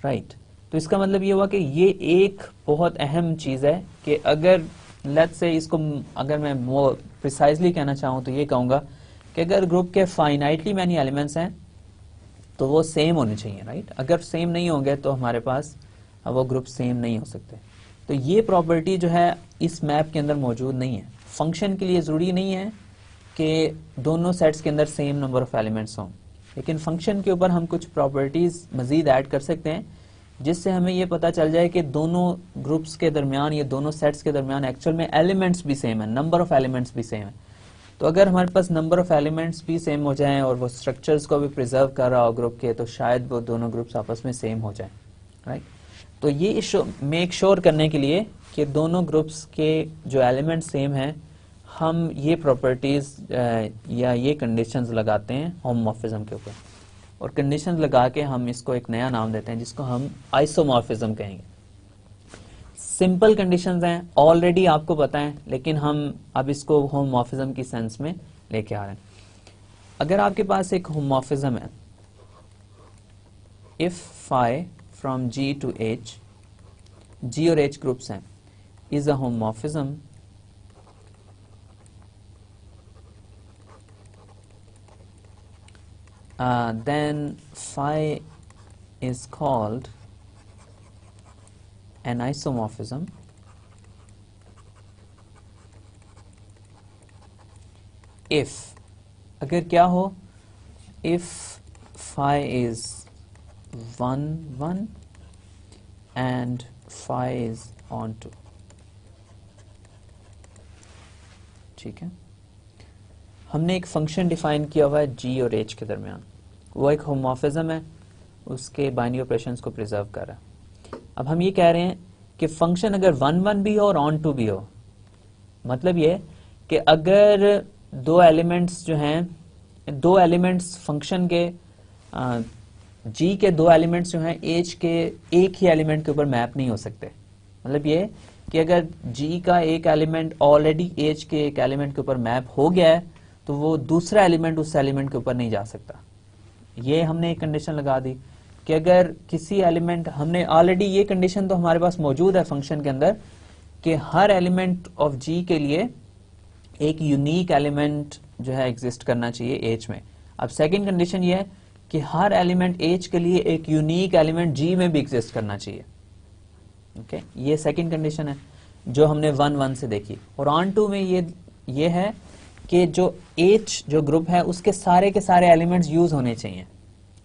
राइट, तो इसका मतलब ये हुआ कि ये एक बहुत अहम चीज है कि अगर लेट्स से इसको अगर मैं मोर प्रिसाइजली कहना चाहूँ तो ये कहूंगा कि अगर ग्रुप के फाइनाइटली मैनी एलिमेंट्स हैं तो वो सेम होने चाहिए। राइट, अगर सेम नहीं होंगे तो हमारे पास वो ग्रुप सेम नहीं हो सकते। तो ये प्रॉपर्टी जो है इस मैप के अंदर मौजूद नहीं है। फंक्शन के लिए जरूरी नहीं है कि दोनों सेट्स के अंदर सेम नंबर ऑफ एलिमेंट्स हों, लेकिन फंक्शन के ऊपर हम कुछ प्रॉपर्टीज मजीद ऐड कर सकते हैं जिससे हमें ये पता चल जाए कि दोनों ग्रुप्स के दरमियान या दोनों सेट्स के दरमियान एक्चुअल में एलिमेंट्स भी सेम है, नंबर ऑफ एलिमेंट्स भी सेम है। तो अगर हमारे पास नंबर ऑफ एलिमेंट्स भी सेम हो जाएं और वो स्ट्रक्चर्स को भी प्रिजर्व कर रहा हो ग्रुप के, तो शायद वो दोनों ग्रुप्स आपस में सेम हो जाएं, राइट। तो ये मेक श्योर करने के लिए कि दोनों ग्रुप्स के जो एलिमेंट सेम हैं, हम ये प्रॉपर्टीज या ये कंडीशंस लगाते हैं होमोमॉर्फिज्म के ऊपर, और कंडीशंस लगा के हम इसको एक नया नाम देते हैं जिसको हम आइसोमॉर्फिज्म कहेंगे। सिंपल कंडीशंस हैं, ऑलरेडी आपको पता है, लेकिन हम अब इसको होमोमॉर्फिज्म की सेंस में लेके आ रहे हैं। अगर आपके पास एक होमोमॉर्फिज्म है, if phi from G to H, G और एच ग्रुप्स हैं, is a homomorphism, then phi is called an isomorphism if, अगर क्या हो, if phi is 1 1 and phi is onto, ठीक है। हमने एक फंक्शन डिफाइन किया हुआ है जी और एच के दरमियान, वो एक होमोमॉर्फिज्म है, उसके बाइनरी ऑपरेशंस को प्रिजर्व कर रहा है। अब हम ये कह रहे हैं कि फंक्शन अगर 1 1 भी हो और ऑन टू भी हो, मतलब ये कि अगर दो एलिमेंट्स जो हैं, दो एलिमेंट्स फंक्शन के जी के दो एलिमेंट्स जो हैं एच के एक ही एलिमेंट के ऊपर मैप नहीं हो सकते। मतलब ये कि अगर जी का एक एलिमेंट ऑलरेडी एच के एक एलिमेंट के ऊपर मैप हो गया है, तो वो दूसरा एलिमेंट उस एलिमेंट के ऊपर नहीं जा सकता। ये हमने एक कंडीशन लगा दी कि अगर किसी एलिमेंट, हमने ऑलरेडी ये कंडीशन तो हमारे पास मौजूद है फंक्शन के अंदर कि हर एलिमेंट ऑफ जी के लिए एक यूनिक एलिमेंट जो है एग्जिस्ट करना चाहिए एच में। अब सेकंड कंडीशन ये है कि हर एलिमेंट एच के लिए एक यूनिक एलिमेंट जी में भी एग्जिस्ट करना चाहिए। ओके, ये सेकंड कंडीशन है जो हमने 1 1 से देखी। और ऑन टू में ये है कि जो H जो ग्रुप है उसके सारे के सारे एलिमेंट्स यूज होने चाहिए,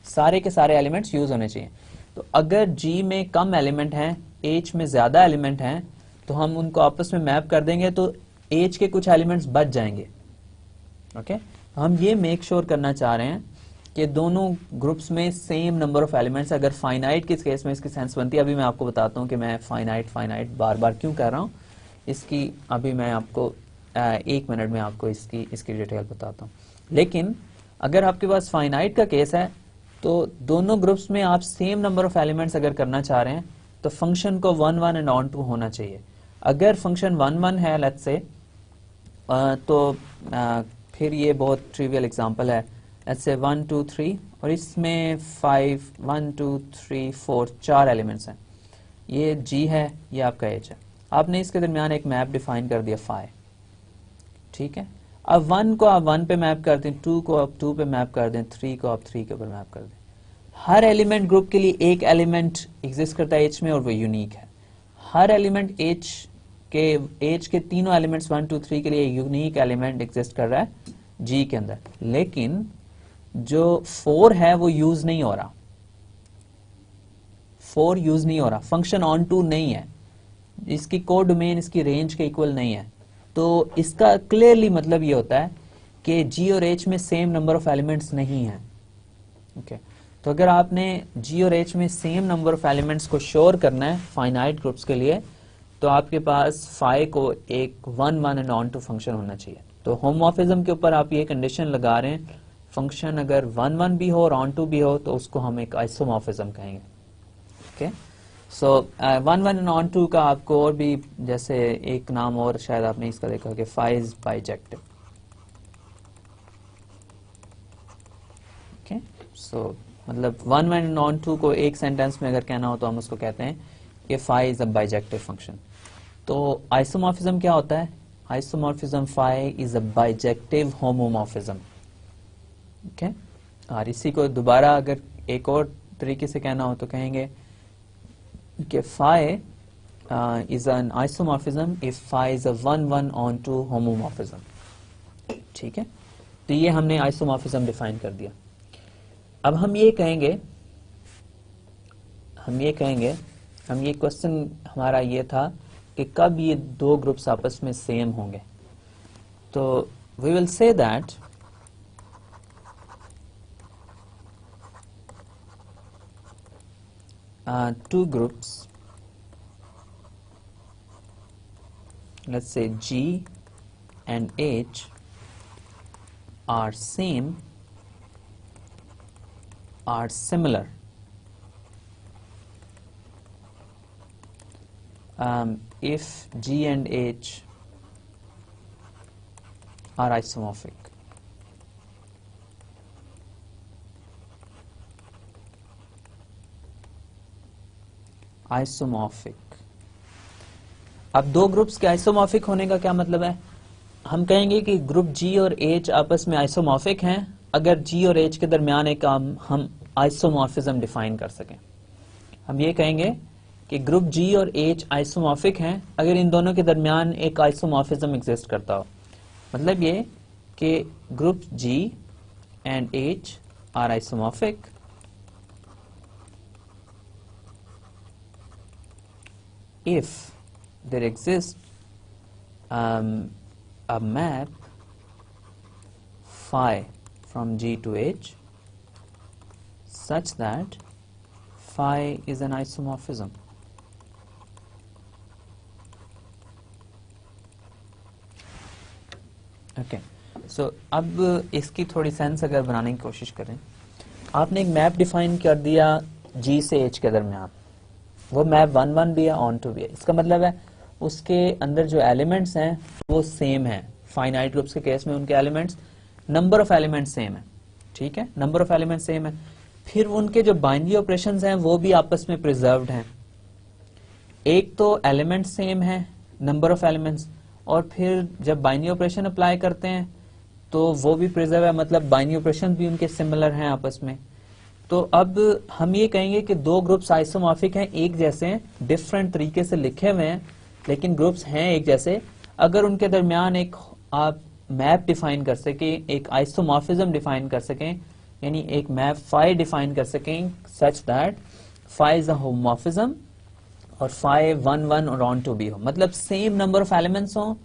सारे के सारे एलिमेंट्स यूज होने चाहिए। तो अगर G में कम एलिमेंट हैं, H में ज्यादा एलिमेंट हैं, तो हम उनको आपस में मैप कर देंगे तो H के कुछ एलिमेंट्स बच जाएंगे। ओके, हम ये मेक श्योर करना चाह रहे हैं कि दोनों ग्रुप्स में सेम नंबर ऑफ एलिमेंट्स। अगर फाइनाइट के केस में इसकी सेंस बनती है, अभी मैं आपको बताता हूँ कि मैं फाइनाइट बार बार क्यों कर रहा हूँ, इसकी अभी मैं आपको 1 मिनट में आपको इसकी डिटेल बताता हूँ। लेकिन अगर आपके पास फाइनाइट का केस है, तो दोनों ग्रुप्स में आप सेम नंबर ऑफ एलिमेंट्स अगर करना चाह रहे हैं, तो फंक्शन को 1 1 एंड ऑन टू होना चाहिए। अगर फंक्शन 1 1 है लेट्स से, तो फिर ये बहुत ट्रिवियल एग्जांपल है। लेट्स से 1 2 3 और इसमें 5 1 2 3 4 4 एलिमेंट्स हैं। ये G है, ये आपका H है। आपने इसके दरमियान एक मैप डिफाइन कर दिया फाई, ठीक है। अब 1 को आप 1 पे मैप कर दें, 2 को आप 2 पे मैप कर दें, 3 को आप 3 के ऊपर मैप कर दें। हर एलिमेंट ग्रुप के लिए एक एलिमेंट एग्जिस्ट करता है H में और वो यूनिक है। हर एलिमेंट H के तीनों एलिमेंट्स 1 2 3 के लिए यूनिक एलिमेंट एग्जिस्ट कर रहा है G के अंदर। लेकिन जो 4 है वो यूज नहीं हो रहा, 4 यूज नहीं हो रहा, फंक्शन ऑन टू नहीं है, इसकी कोड डोमेन इसकी रेंज के इक्वल नहीं है। तो इसका क्लियरली मतलब ये होता है कि G और H में सेम नंबर ऑफ एलिमेंट्स नहीं है। ओके, तो अगर आपने G और H में सेम नंबर ऑफ एलिमेंट्स को श्योर करना है फाइनाइट ग्रुप्स के लिए, तो आपके पास फाई को एक 1 1 एंड ऑन टू फंक्शन होना चाहिए। तो होमोमॉर्फिज्म के ऊपर आप ये कंडीशन लगा रहे हैं, फंक्शन अगर 1 1 भी हो और ऑन टू भी हो, तो उसको हम एक आइसोमॉर्फिज्म कहेंगे। Okay, so 1 1 and onto का आपको और भी, जैसे एक नाम और शायद आपने इसका देखा कि फाई इज बाइजेक्टिव। ओके, सो मतलब 1 1 एंड ऑन टू को एक सेंटेंस में अगर कहना हो तो हम उसको कहते हैं कि phi is a bijective function. तो आइसोमॉर्फिज्म क्या होता है? Isomorphism phi is a bijective homomorphism. Okay, और इसी को दोबारा अगर एक और तरीके से कहना हो तो कहेंगे कि phi is an isomorphism if phi is a 1 1 on to homomorphism। ठीक है, तो ये हमने आइसोमॉर्फिज्म डिफाइन कर दिया। अब हम ये कहेंगे, हम ये क्वेश्चन हमारा ये था कि कब ये दो ग्रुप्स आपस में सेम होंगे। तो we will say that two groups, let's say G and H, are similar if G and H are isomorphic. Isomorphic. अब दो ग्रुप्स के आइसोमॉर्फिक होने का क्या मतलब है? हम कहेंगे कि ग्रुप G और H आपस में आइसोमॉर्फिक हैं अगर G और H के दरमियान एक हम आइसोमॉर्फिज्म डिफाइन कर सकें। हम ये कहेंगे कि ग्रुप G और H आइसोमॉर्फिक हैं अगर इन दोनों के दरमियान एक आइसोमॉर्फिज्म एग्जिस्ट करता हो। मतलब ये कि group G and H are isomorphic if there exists a map phi from G to H such that phi is an isomorphism. Okay, so अब इसकी थोड़ी सेंस अगर बनाने की कोशिश करें, आपने एक मैप डिफाइन कर दिया G से H के दरमियान, वो मैप 1 1 भी है, ऑन टू भी है। इसका मतलब है उसके अंदर जो एलिमेंट्स हैं वो सेम है। फाइनाइट ग्रुप्स के केस में उनके elements, number of elements same है, ठीक है, नंबर ऑफ एलिमेंट्स सेम है। फिर उनके जो बाइनरी ऑपरेशंस हैं वो भी आपस में प्रिजर्व्ड हैं। एक तो एलिमेंट्स सेम है, नंबर ऑफ एलिमेंट्स, और फिर जब बाइनरी ऑपरेशन अप्लाई करते हैं तो वो भी प्रिजर्व है, मतलब बाइनरी ऑपरेशन भी उनके सिमिलर हैं आपस में। तो अब हम ये कहेंगे कि दो ग्रुप्स आइसोमॉर्फिक हैं, एक जैसे हैं, डिफरेंट तरीके से लिखे हुए हैं लेकिन ग्रुप्स हैं एक जैसे, अगर उनके दरमियान एक आप मैप डिफाइन कर सकें, एक आइसोमॉर्फिज्म डिफाइन कर सकें, यानी एक मैप फाई डिफाइन कर सकें such that phi is a homomorphism और फाई 1 1 और ऑन टू भी हो, मतलब सेम नंबर ऑफ एलिमेंट्स हो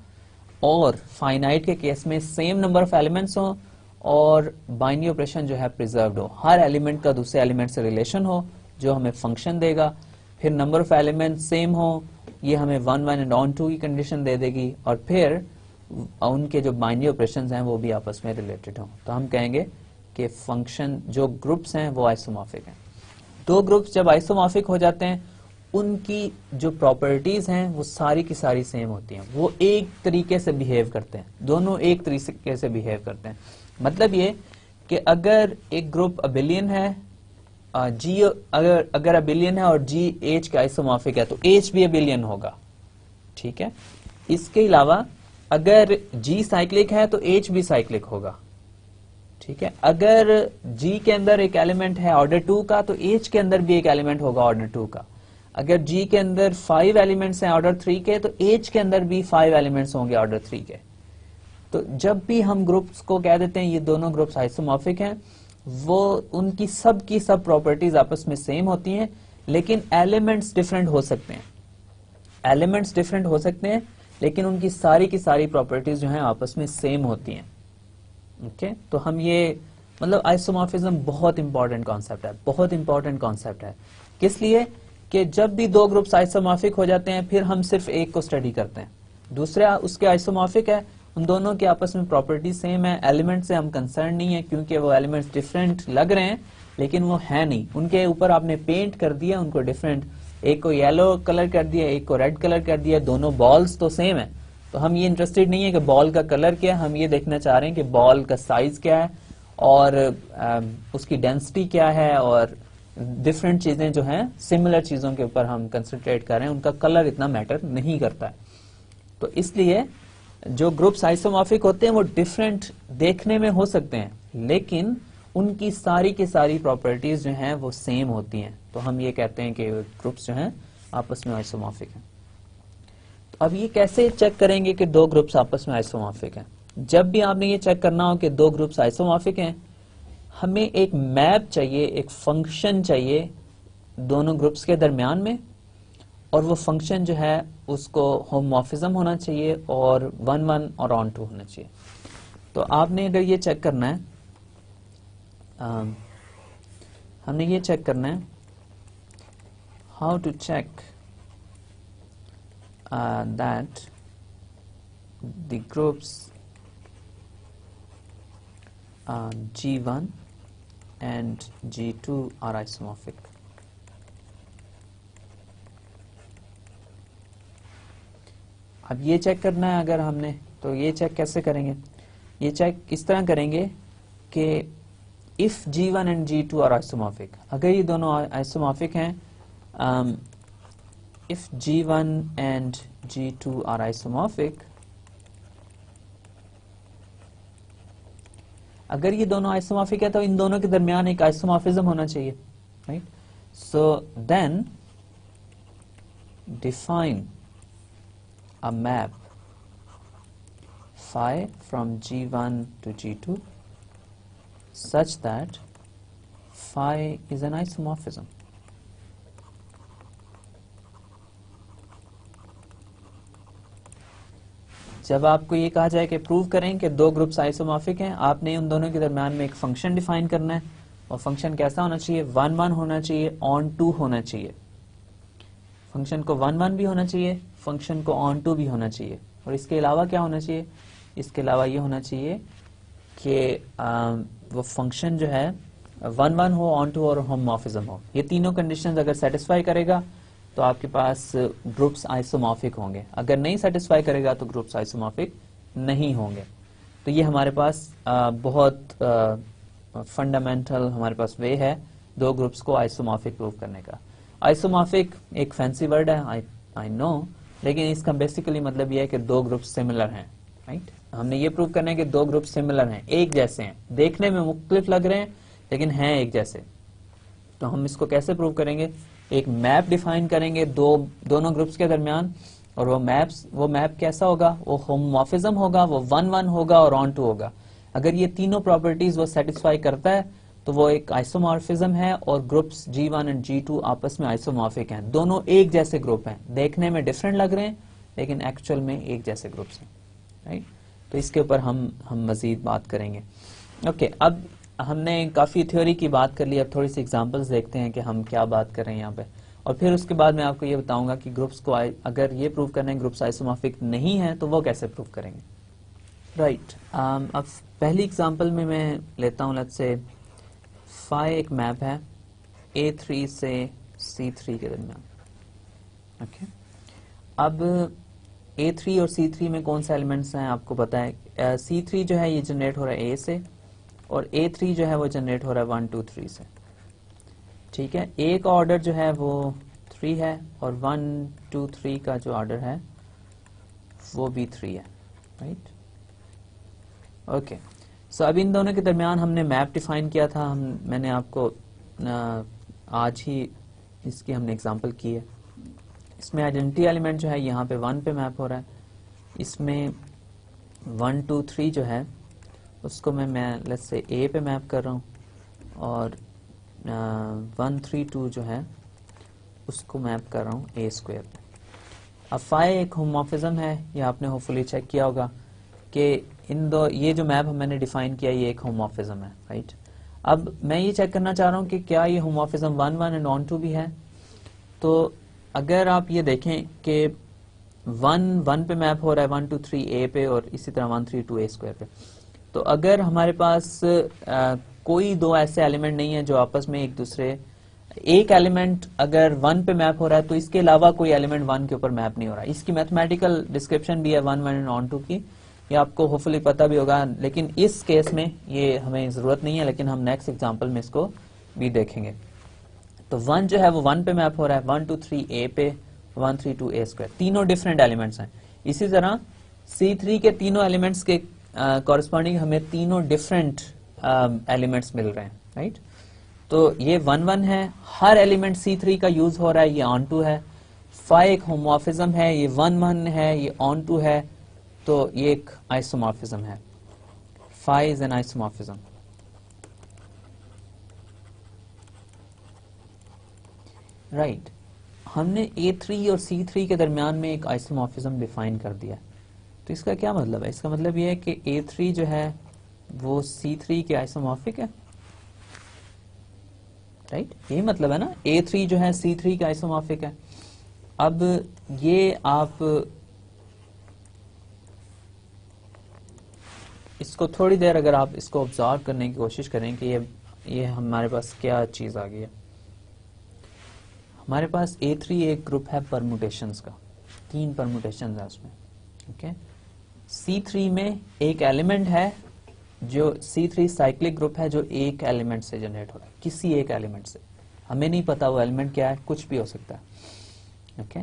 और फाइनाइट के केस में सेम नंबर ऑफ एलिमेंट्स हो और बाइनरी ऑपरेशन जो है प्रिजर्व्ड हो, हर एलिमेंट का दूसरे एलिमेंट से रिलेशन हो जो हमें फंक्शन देगा, फिर नंबर ऑफ एलिमेंट सेम हो, ये हमें 1 1 एंड ऑन टू की कंडीशन दे देगी, और फिर उनके जो बाइनरी ऑपरेशंस हैं वो भी आपस में रिलेटेड हो। तो हम कहेंगे कि फंक्शन जो ग्रुप्स हैं वो आइसोमॉर्फिक हैं। दो ग्रुप्स जब आइसोमॉर्फिक हो जाते हैं उनकी जो प्रॉपर्टीज हैं वो सारी की सारी सेम होती हैं, वो एक तरीके से बिहेव करते हैं, दोनों एक तरीके से बिहेव करते हैं। मतलब ये कि अगर एक ग्रुप अबिलियन है, जी अगर अबिलियन है और जी एच का आइसोमॉर्फिक है तो एच भी अबिलियन होगा, ठीक है। इसके अलावा अगर जी साइक्लिक है तो एच भी साइक्लिक होगा, ठीक है। अगर जी के अंदर एक एलिमेंट है ऑर्डर 2 का तो एच के अंदर भी एक एलिमेंट होगा ऑर्डर 2 का। अगर जी के अंदर 5 एलिमेंट्स हैं ऑर्डर 3 के तो एच के अंदर भी 5 एलिमेंट्स होंगे ऑर्डर 3 के। तो जब भी हम ग्रुप्स को कह देते हैं ये दोनों ग्रुप्स आइसोमॉर्फिक हैं, वो उनकी सब प्रॉपर्टीज आपस में सेम होती हैं, लेकिन एलिमेंट्स डिफरेंट हो सकते हैं, एलिमेंट्स डिफरेंट हो सकते हैं लेकिन उनकी सारी की सारी प्रॉपर्टीज जो हैं आपस में सेम होती हैं। ओके, तो हम ये मतलब आइसोमॉर्फिज्म बहुत इंपॉर्टेंट कॉन्सेप्ट है, बहुत इंपॉर्टेंट कॉन्सेप्ट है। किस लिए कि जब भी दो ग्रुप्स आइसोमॉर्फिक हो जाते हैं फिर हम सिर्फ एक को स्टडी करते हैं, दूसरा उसके आइसोमॉर्फिक है, उन दोनों के आपस में प्रॉपर्टी सेम है, एलिमेंट से हम कंसर्न नहीं है क्योंकि वो एलिमेंट्स डिफरेंट लग रहे हैं लेकिन वो है नहीं, उनके ऊपर आपने पेंट कर दिया उनको डिफरेंट, एक को येलो कलर कर दिया एक को रेड कलर कर दिया, दोनों बॉल्स तो सेम है। तो हम ये इंटरेस्टेड नहीं है कि बॉल का कलर क्या है, हम ये देखना चाह रहे हैं कि बॉल का साइज क्या है और उसकी डेंसिटी क्या है, और डिफरेंट चीजें जो हैं सिमिलर चीजों के ऊपर हम कंसंट्रेट कर रहे हैं, उनका कलर इतना मैटर नहीं करता है। तो इसलिए जो ग्रुप्स आइसोमॉर्फिक होते हैं वो डिफरेंट देखने में हो सकते हैं लेकिन उनकी सारी की सारी प्रॉपर्टीज जो हैं वो सेम होती हैं, तो हम ये कहते हैं कि ग्रुप्स जो हैं आपस में आइसोमॉर्फिक हैं। तो अब ये कैसे चेक करेंगे कि दो ग्रुप्स आपस में आइसोमॉर्फिक हैं? जब भी आपने ये चेक करना हो कि दो ग्रुप्स आइसोमॉर्फिक हैं, हमें एक मैप चाहिए, एक फंक्शन चाहिए दोनों ग्रुप्स के दरमियान में, और वो फंक्शन जो है उसको होमोमॉर्फिज्म होना चाहिए और 1 1 और ऑन टू होना चाहिए। तो आपने अगर ये चेक करना है, हमने ये चेक करना है how to check that the groups G1 and G2 are isomorphic. अब ये चेक करना है अगर हमने, तो ये चेक कैसे करेंगे? ये चेक इस तरह करेंगे कि if G1 and G2 are isomorphic, अगर ये दोनों आइसोमॉर्फिक हैं, if G1 and G2 are isomorphic, अगर ये दोनों आइसोमॉर्फिक है तो इन दोनों के दरमियान एक आइसोमॉर्फिज्म होना चाहिए, right? So then define a map phi from G1 to G2 such that phi is an isomorphism. जब आपको ये कहा जाए कि प्रूव करें कि दो ग्रुप्स आइसोमॉर्फिक हैं, आपने उन दोनों के दरमियान में एक फंक्शन डिफाइन करना है, और फंक्शन कैसा होना चाहिए? 1 1 होना चाहिए, ऑन टू होना चाहिए। फंक्शन को 1 1 भी होना चाहिए, फंक्शन को ऑन टू भी होना चाहिए, और इसके अलावा क्या होना चाहिए? इसके अलावा ये होना चाहिए कि वो फंक्शन जो है 1 1 हो, ऑन टू और होमोमॉर्फिज्म हो। ये तीनों कंडीशंस अगर सेटिस्फाई करेगा तो आपके पास ग्रुप्स आइसोमॉर्फिक होंगे, अगर नहीं सेटिस्फाई करेगा तो ग्रुप्स आइसोमॉर्फिक नहीं होंगे। तो ये हमारे पास बहुत फंडामेंटल हमारे पास वे है दो ग्रुप्स को आइसोमॉर्फिक प्रूव करने का। आइसोमॉर्फिक एक फैंसी वर्ड है, आई नो, लेकिन इसका बेसिकली मतलब यह है कि दो ग्रुप्स सिमिलर हैं, राइट? हमने ये प्रूव करना है कि दो ग्रुप्स सिमिलर हैं, एक जैसे हैं, देखने में मुख्तलिफ लग रहे हैं लेकिन हैं एक जैसे। तो हम इसको कैसे प्रूव करेंगे? एक मैप डिफाइन करेंगे दोनों ग्रुप्स के दरमियान, और वो मैप कैसा होगा? वो होमोमॉर्फिज्म होगा, वो 1 1 होगा और ऑन टू होगा। अगर ये तीनों प्रॉपर्टीज वो सेटिस्फाई करता है तो वो एक आइसोमॉर्फिज्म है, और ग्रुप्स G1 एंड G2 आपस में आइसोमॉर्फिक हैं, दोनों एक जैसे ग्रुप हैं, देखने में डिफरेंट लग रहे हैं लेकिन एक्चुअल में एक जैसे ग्रुप्स हैं, राइट? तो इसके ऊपर हम मजीद बात करेंगे। ओके, अब हमने काफी थ्योरी की बात कर ली, अब थोड़ी सी एग्जांपल्स देखते हैं कि हम क्या बात कर रहे हैं यहाँ पे, और फिर उसके बाद मैं आपको ये बताऊंगा कि ग्रुप्स को अगर ये प्रूव करना है ग्रुप्स आइसोमॉर्फिक नहीं है तो वो कैसे प्रूव करेंगे, राइट? अब पहली एग्जांपल में मैं लेता हूँ, लेट्स से फाई एक मैप है A3 से C3 के दरमियान। ओके, अब A3 और C3 में कौन से एलिमेंट्स हैं आपको पता है। C3 जो है ये जनरेट हो रहा है A से, और A3 जो है वो जनरेट हो रहा है 1 2 3 से, ठीक है? A का ऑर्डर जो है वो 3 है, और 1 2 3 का जो ऑर्डर है वो भी 3 है, राइट? ओके, सो अब इन दोनों के दरमियान हमने मैप डिफाइन किया था, मैंने आपको आज ही इसकी हमने एग्जांपल की है। इसमें आइडेंटिटी एलिमेंट जो है यहाँ पे 1 पे मैप हो रहा है, इसमें 1 2 3 जो है उसको मैं लेट्स से A पे मैप कर रहा हूँ, और 1 3 2 जो है उसको मैप कर रहा हूँ A स्क्वायर पे। अब फाई एक होमोमॉर्फिज्म है, ये आपने होपफुली चेक किया होगा कि ये जो मैप मैंने डिफाइन किया ये एक होमोमॉर्फिज्म है, राइट? अब मैं ये चेक करना चाह रहा हूँ कि क्या ये होमोमॉर्फिज्म 1 1 एंड ऑन टू भी है। तो अगर आप ये देखें कि 1 1 पे मैप हो रहा है 1 2 3 A पे, और इसी तरह 1 3 2 A स्क्वायर पे, तो अगर हमारे पास कोई दो ऐसे एलिमेंट नहीं है जो आपस में एक एलिमेंट अगर 1 पे मैप हो रहा है तो इसके अलावा कोई एलिमेंट 1 के ऊपर मैप नहीं हो रहा है। इसकी मैथमेटिकल डिस्क्रिप्शन भी है 1 1 एंड ऑन टू की, ये आपको होपफुली पता भी होगा, लेकिन इस केस में ये हमें जरूरत नहीं है, लेकिन हम नेक्स्ट एग्जांपल में इसको भी देखेंगे। तो 1 जो है वो 1 पे मैप हो रहा है, 1 2 3 A पे, 1 3 2 A स्क्वायर, तीनों डिफरेंट एलिमेंट्स हैं। इसी तरह C3 के तीनों एलिमेंट्स के कॉरेस्पॉन्डिंग हमें तीनों डिफरेंट एलिमेंट्स मिल रहे हैं, राइट? तो ये 1 1 है, हर एलिमेंट C3 का यूज हो रहा है, ये ऑन टू है। फाई एक होमोमॉर्फिज्म है, ये 1 1 है, ये ऑन टू है, तो ये एक आइसोमॉर्फिज्म है। phi is an isomorphism. Right, हमने A3 और C3 के दरमियान में एक आइसोमॉर्फिज्म डिफाइन कर दिया। तो इसका क्या मतलब है? इसका मतलब ये है कि A3 जो है वो C3 के आइसोमॉर्फिक है। राइट, यही मतलब है ना, A3 जो है C3 के आइसोमॉर्फिक है। अब ये आप इसको थोड़ी देर अगर आप इसको ऑब्जर्व करने की कोशिश करें कि ये हमारे पास क्या चीज आ गई है। हमारे पास A3 एक ग्रुप है परमुटेशंस का, 3 परमुटेशंस है उसमें। ओके, C3 में एक एलिमेंट है जो C3 साइक्लिक ग्रुप है, जो एक एलिमेंट से जनरेट हो रहा है, किसी एक एलिमेंट से। हमें नहीं पता वो एलिमेंट क्या है, कुछ भी हो सकता है। ओके,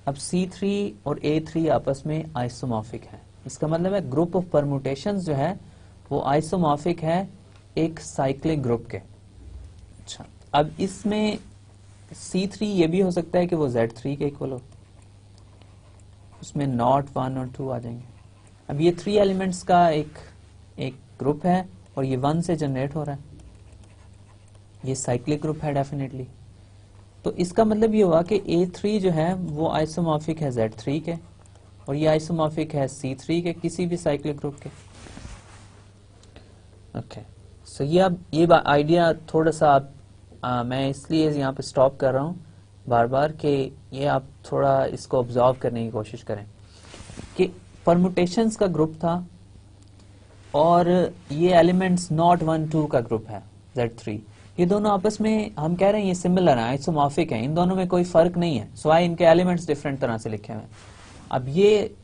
अब C3 और A3 आपस में आइसोमॉर्फिक है। इसका मतलब है ग्रुप ऑफ परमुटेशंस जो है वो आइसोमॉर्फिक है एक साइक्लिक ग्रुप के। अच्छा, अब इसमें C3 ये भी हो सकता है कि वो Z3 के इक्वल हो, उसमें नॉट 1 और 2 आ जाएंगे। अब ये 3 एलिमेंट्स का एक ग्रुप है और ये 1 से जनरेट हो रहा है, ये साइक्लिक ग्रुप है डेफिनेटली। तो इसका मतलब ये हुआ कि A3 जो है वो आइसोमॉर्फिक है Z3 के, और ये आइसोमॉर्फिक है C3 के, किसी भी साइक्लिक ग्रुप के। ओके, सो ये अब ये आइडिया थोड़ा सा आप मैं इसलिए यहाँ पे स्टॉप कर रहा हूँ बार बार कि ये आप थोड़ा इसको ऑब्जर्व करने की कोशिश करें कि परमुटेशंस का ग्रुप था और ये एलिमेंट्स नॉट 1 2 का ग्रुप है Z3। ये दोनों आपस में हम कह रहे हैं ये सिमिलर है, आइसोमॉर्फिक है, इन दोनों में कोई फर्क नहीं है, सिवाय इनके एलिमेंट्स डिफरेंट तरह से लिखे हुए हैं। अब ये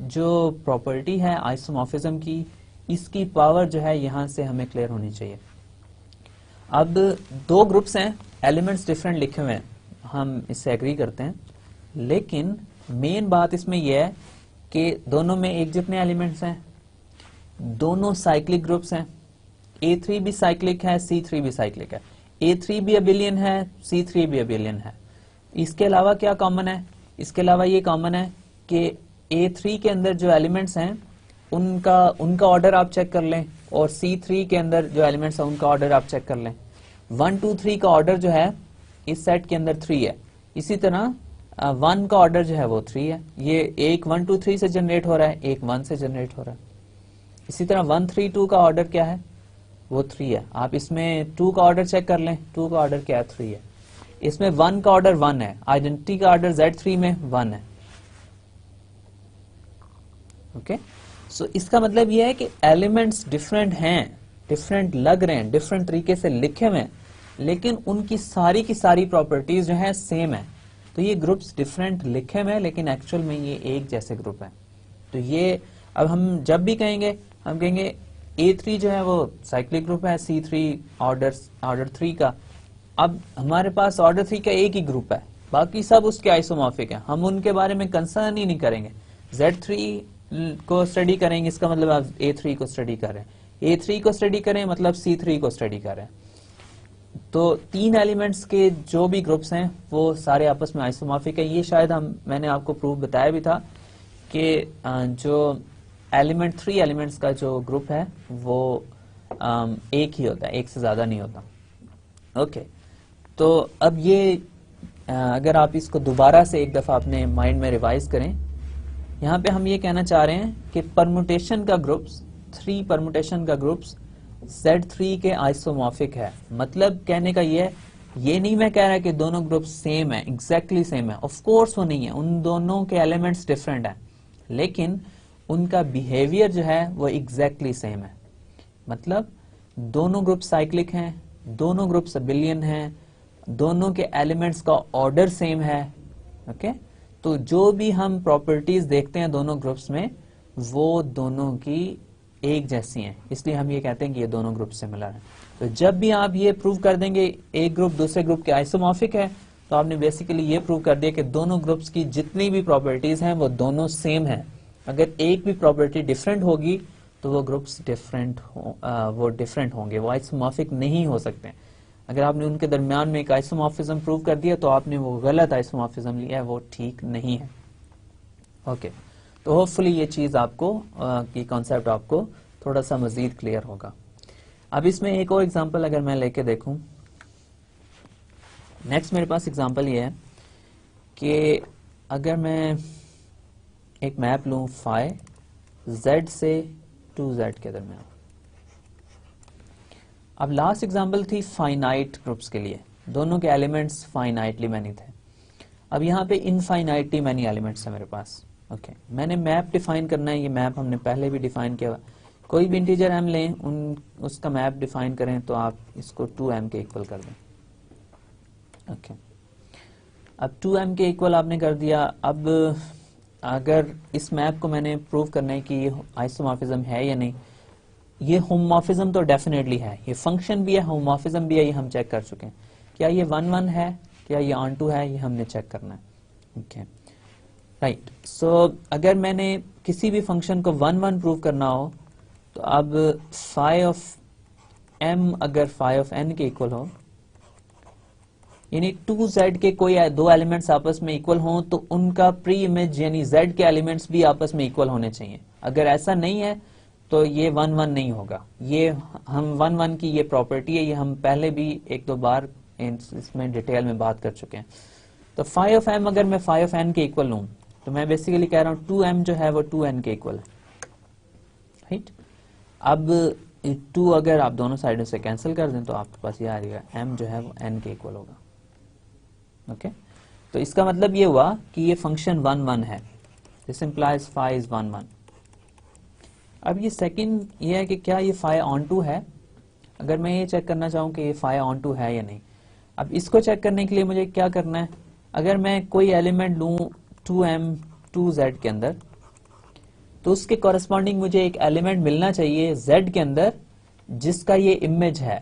जो प्रॉपर्टी है आइसोमॉर्फिज्म की, इसकी पावर जो है यहां से हमें क्लियर होनी चाहिए। अब 2 ग्रुप्स हैं, एलिमेंट्स डिफरेंट लिखे हुए हैं, हम इससे एग्री करते हैं, लेकिन मेन बात इसमें यह है कि दोनों में एक जितने एलिमेंट्स हैं, दोनों साइक्लिक ग्रुप्स हैं। A3 भी साइक्लिक है, C3 भी साइक्लिक है। A3 भी अबिलियन है, C3 भी अबिलियन है। इसके अलावा क्या कॉमन है? इसके अलावा ये कॉमन है कि A3 के अंदर जो एलिमेंट्स हैं उनका ऑर्डर आप चेक कर लें, और C3 के अंदर जो एलिमेंट्स हैं उनका ऑर्डर आप चेक कर लें। 1 2 3 का ऑर्डर जो है इस सेट के अंदर 3 है। इसी तरह 1 का ऑर्डर जो है वो 3 है। ये एक 1 2 3 से जनरेट हो रहा है, एक 1 से जनरेट हो रहा है। इसी तरह 1 3 2 का ऑर्डर क्या है? वो 3 है। आप इसमें 2 का ऑर्डर चेक कर लें, 2 का ऑर्डर क्या है? 3 है। इसमें 1 का ऑर्डर 1 है, आइडेंटिटी का ऑर्डर Z3 में 1 है। ओके, सो इसका मतलब यह है कि एलिमेंट्स डिफरेंट हैं, डिफरेंट लग रहे हैं, डिफरेंट तरीके से लिखे हुए हैं, लेकिन उनकी सारी की सारी प्रॉपर्टीज जो है सेम है। तो ये ग्रुप्स डिफरेंट लिखे हुए हैं, लेकिन एक्चुअल में ये एक जैसे ग्रुप है। तो ये अब हम जब भी कहेंगे, हम कहेंगे A3 जो है वो साइक्लिक ग्रुप है, C3 ऑर्डर 3 का। अब हमारे पास ऑर्डर 3 का एक ही ग्रुप है, बाकी सब उसके आइसोमॉर्फिक है, हम उनके बारे में कंसर्न ही नहीं करेंगे। Z3 को स्टडी करेंगे, इसका मतलब आप A3 को स्टडी कर रहे हैं, A3 को स्टडी करें मतलब C3 को स्टडी कर रहे हैं। तो 3 एलिमेंट्स के जो भी ग्रुप्स हैं वो सारे आपस में आइसोमॉर्फिक है। ये शायद मैंने आपको प्रूफ बताया भी था कि जो 3 एलिमेंट्स का जो ग्रुप है वो एक ही होता है, एक से ज्यादा नहीं होता। ओके, तो अब ये अगर आप इसको दोबारा से एक दफा अपने माइंड में रिवाइज करें, यहाँ पे हम ये कहना चाह रहे हैं कि परमुटेशन का ग्रुप्स, 3 परमुटेशन का ग्रुप्स Z3 के आइसोमॉर्फिक है। मतलब कहने का ये नहीं मैं कह रहा कि दोनों ग्रुप्स सेम है, एग्जैक्टली सेम है, ऑफ कोर्स वो नहीं है, उन दोनों के एलिमेंट्स डिफरेंट हैं, लेकिन उनका बिहेवियर जो है वो एग्जैक्टली सेम है। मतलब दोनों ग्रुप साइक्लिक हैं, दोनों ग्रुप अबिलियन हैं, दोनों के एलिमेंट्स का ऑर्डर सेम है। ओके, तो जो भी हम प्रॉपर्टीज देखते हैं दोनों ग्रुप्स में, वो दोनों की एक जैसी हैं, इसलिए हम ये कहते हैं कि ये दोनों ग्रुप सिमिलर हैं। तो जब भी आप ये प्रूव कर देंगे एक ग्रुप दूसरे ग्रुप के आइसोमॉर्फिक है, तो आपने बेसिकली ये प्रूव कर दिया कि दोनों ग्रुप्स की जितनी भी प्रॉपर्टीज हैं वो दोनों सेम हैं। अगर एक भी प्रॉपर्टी डिफरेंट होगी तो वो ग्रुप्स डिफरेंट होंगे, वो आइसोमॉर्फिक नहीं हो सकते। अगर आपने उनके दरमियान में एक आइसोमॉर्फिज्म प्रूव कर दिया तो आपने वो गलत आइसोमॉर्फिज्म लिया है, वो ठीक नहीं है। ओके, तो होपफुली ये चीज आपको की कॉन्सेप्ट आपको थोड़ा सा मजीद क्लियर होगा। अब इसमें एक और एग्जांपल अगर मैं लेके देखूं, नेक्स्ट मेरे पास एग्जांपल ये है कि अगर मैं एक मैप लूं फाई z से 2z के दरमियान। अब लास्ट एग्जांपल थी फाइनाइट ग्रुप्स के लिए, दोनों के एलिमेंट्स फाइनाइटली मैनी थे। अब यहाँ पे इनफाइनाइटली मैनी एलिमेंट्स है मेरे पास। ओके, मैंने मैप डिफाइन करना है, ये मैप हमने पहले भी डिफाइन किया हुआ। कोई भी इंटीजर m लें, उसका मैप डिफाइन करें तो आप इसको 2m के इक्वल कर दें। ओके, अब 2m के इक्वल आपने कर दिया। अब अगर इस मैप को मैंने प्रूव करना है कि ये आइसोमॉर्फिज्म है या नहीं, ये होमोमॉर्फिज्म तो डेफिनेटली है, ये फंक्शन भी है, होमोमॉर्फिज्म भी है, ये हम चेक कर चुके हैं। क्या ये 1-1 है, क्या ये ऑन टू है, ये हमने चेक करना है। ओके राइट, सो अगर मैंने किसी भी फंक्शन को 1-1 प्रूव करना हो तो अब फाई ऑफ m अगर फाई ऑफ n के इक्वल हो, यानी 2z के कोई दो एलिमेंट्स आपस में इक्वल हों तो उनका प्री इमेज यानी z के एलिमेंट्स भी आपस में इक्वल होने चाहिए। अगर ऐसा नहीं है तो ये 1-1 नहीं होगा। ये हम 1-1 की ये प्रॉपर्टी है, ये हम पहले भी एक दो बार इसमें डिटेल में बात कर चुके हैं। तो फाई ऑफ m अगर मैं फाई ऑफ n के इक्वल लूं तो मैं बेसिकली कह रहा हूं 2m जो है वो 2n के इक्वल है। राइट, अब 2 अगर आप दोनों साइडों से कैंसिल कर दें तो आपके पास ये आ जाएगा m जो है वो n के इक्वल होगा। ओके, तो इसका मतलब ये हुआ कि ये फंक्शन 1-1 है। This implies phi is 1-1। अब ये सेकंड ये है कि क्या ये फाई ऑन टू है। अगर मैं ये चेक करना चाहूं कि ये फाई ऑन टू है या नहीं, अब इसको चेक करने के लिए मुझे क्या करना है, अगर मैं कोई एलिमेंट लूं 2m 2z के अंदर तो उसके कॉरेस्पॉन्डिंग मुझे एक एलिमेंट मिलना चाहिए z के अंदर जिसका ये इमेज है।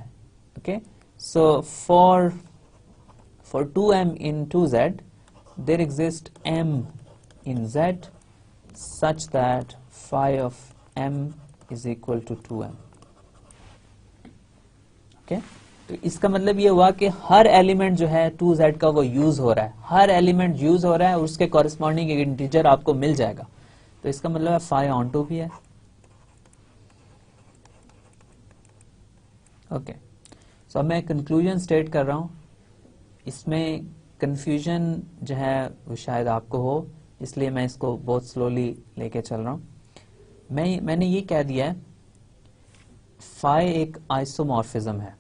Okay, so for 2m in 2z there exists m in z such that phi of m is equal to 2m। Okay, तो इसका मतलब ये हुआ कि हर एलिमेंट जो है 2z का वो यूज हो रहा है, हर एलिमेंट यूज हो रहा है और उसके कॉरेस्पॉन्डिंग एक इंटीजर आपको मिल जाएगा। तो इसका मतलब है फाई ऑन टू भी है। ओके, सो अब मैं कंक्लूजन स्टेट कर रहा हूं। इसमें कंफ्यूजन जो है वो शायद आपको हो, इसलिए मैं इसको बहुत स्लोली लेके चल रहा हूं। मैंने ये कह दिया है फाई एक आइसोमॉर्फिज्म है।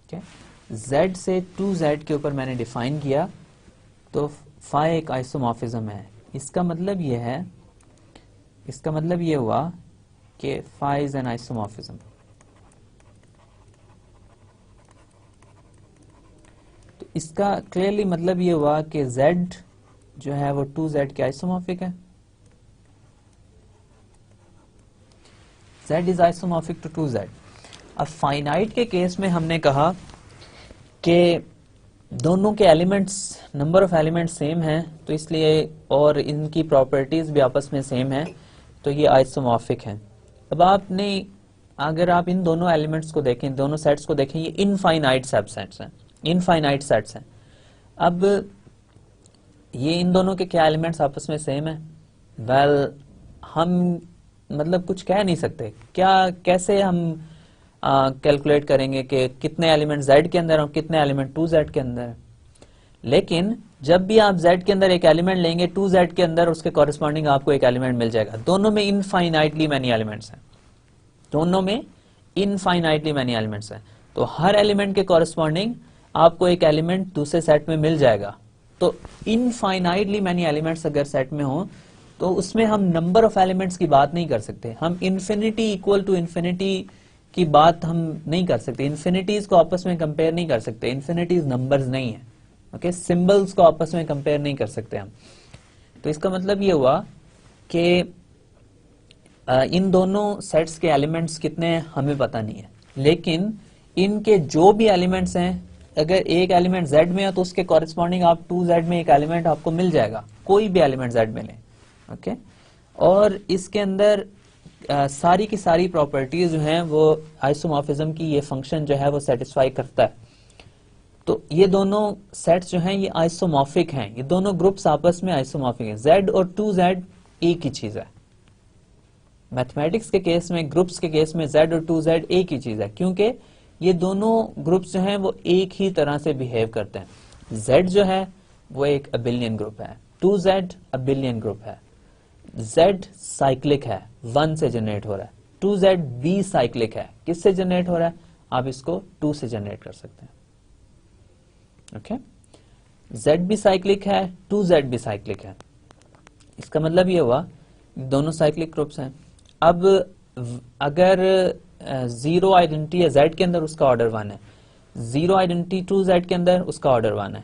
okay? z से 2z के ऊपर मैंने डिफाइन किया तो फाई एक आइसोमॉर्फिज्म है। इसका मतलब ये हुआ कि फाई इज एन आइसोमॉर्फिज्म। तो इसका क्लियरली मतलब ये हुआ कि z जो है वो 2z के आइसोमॉर्फिक है। z is isomorphic to 2z। अब फाइनाइट के केस में हमने कहा कि दोनों के elements, number of elements same हैं, तो इसलिए और इनकी प्रॉपर्टीज भी आपस में सेम हैं, तो ये आइसोमॉर्फिक हैं। अब आपने अगर आप इन दोनों एलिमेंट्स को देखें, दोनों सेट्स को देखें, ये इनफाइनाइट सबसेट्स हैं, इनफाइनाइट सेट्स हैं। अब ये इन दोनों के क्या एलिमेंट्स आपस में सेम है? वेल, हम मतलब कुछ कह नहीं सकते। क्या कैसे हम कैलकुलेट करेंगे कि कितने एलिमेंट z के अंदर और कितने एलिमेंट 2z के अंदर है? लेकिन जब भी आप z के अंदर एक एलिमेंट लेंगे 2z के अंदर उसके कॉरेस्पॉन्डिंग आपको एक एलिमेंट मिल जाएगा। दोनों में इनफाइनाइटली मैनी एलिमेंट्स हैं, दोनों में इनफाइनाइटली मैनी एलिमेंट्स हैं, तो हर एलिमेंट के कॉरेस्पॉन्डिंग आपको एक एलिमेंट दूसरे सेट में मिल जाएगा। तो इनफाइनाइटली मैनी एलिमेंट्स अगर सेट में हो तो उसमें हम नंबर ऑफ एलिमेंट्स की बात नहीं कर सकते। हम इन्फिनिटी इक्वल टू इन्फिनिटी की बात हम नहीं कर सकते, इन्फिनिटीज को आपस में कंपेयर नहीं कर सकते। इन्फिनिटीज नंबर्स नहीं है। ओके, सिंबल्स को आपस में कंपेयर नहीं कर सकते हम। तो इसका मतलब ये हुआ कि इन दोनों सेट्स के एलिमेंट्स कितने हैं हमें पता नहीं है, लेकिन इनके जो भी एलिमेंट्स हैं, अगर एक एलिमेंट z में है तो उसके कॉरेस्पॉन्डिंग आप 2z में एक एलिमेंट आपको मिल जाएगा, कोई भी एलिमेंट z में लें। ओके, और इसके अंदर सारी की सारी प्रॉपर्टीज जो हैं वो आइसोमॉर्फिज्म की ये फंक्शन जो है वो सेटिस्फाई करता है। तो ये दोनों सेट्स जो हैं ये आइसोमॉर्फिक हैं, ये दोनों ग्रुप्स आपस में आइसोमॉर्फिक हैं। z और 2z एक ही चीज है। मैथमेटिक्स के केस में, ग्रुप्स के केस में z और 2z एक ही चीज है, क्योंकि ये दोनों ग्रुप्स जो हैं वो एक ही तरह से बिहेव करते हैं। z जो है वो एक अबिलियन ग्रुप है, 2z अबिलियन ग्रुप है, z साइक्लिक है, 1 से जनरेट हो रहा है, 2z भी साइक्लिक है, किससे जनरेट हो रहा है, आप इसको 2 से जनरेट कर सकते हैं। ओके, z भी साइक्लिक है, 2z भी साइक्लिक है, इसका मतलब ये हुआ दोनों साइक्लिक ग्रुप्स हैं। अब अगर जीरो आइडेंटिटी है z के अंदर, उसका ऑर्डर 1 है, जीरो आइडेंटिटी 2z के अंदर, उसका ऑर्डर 1 है,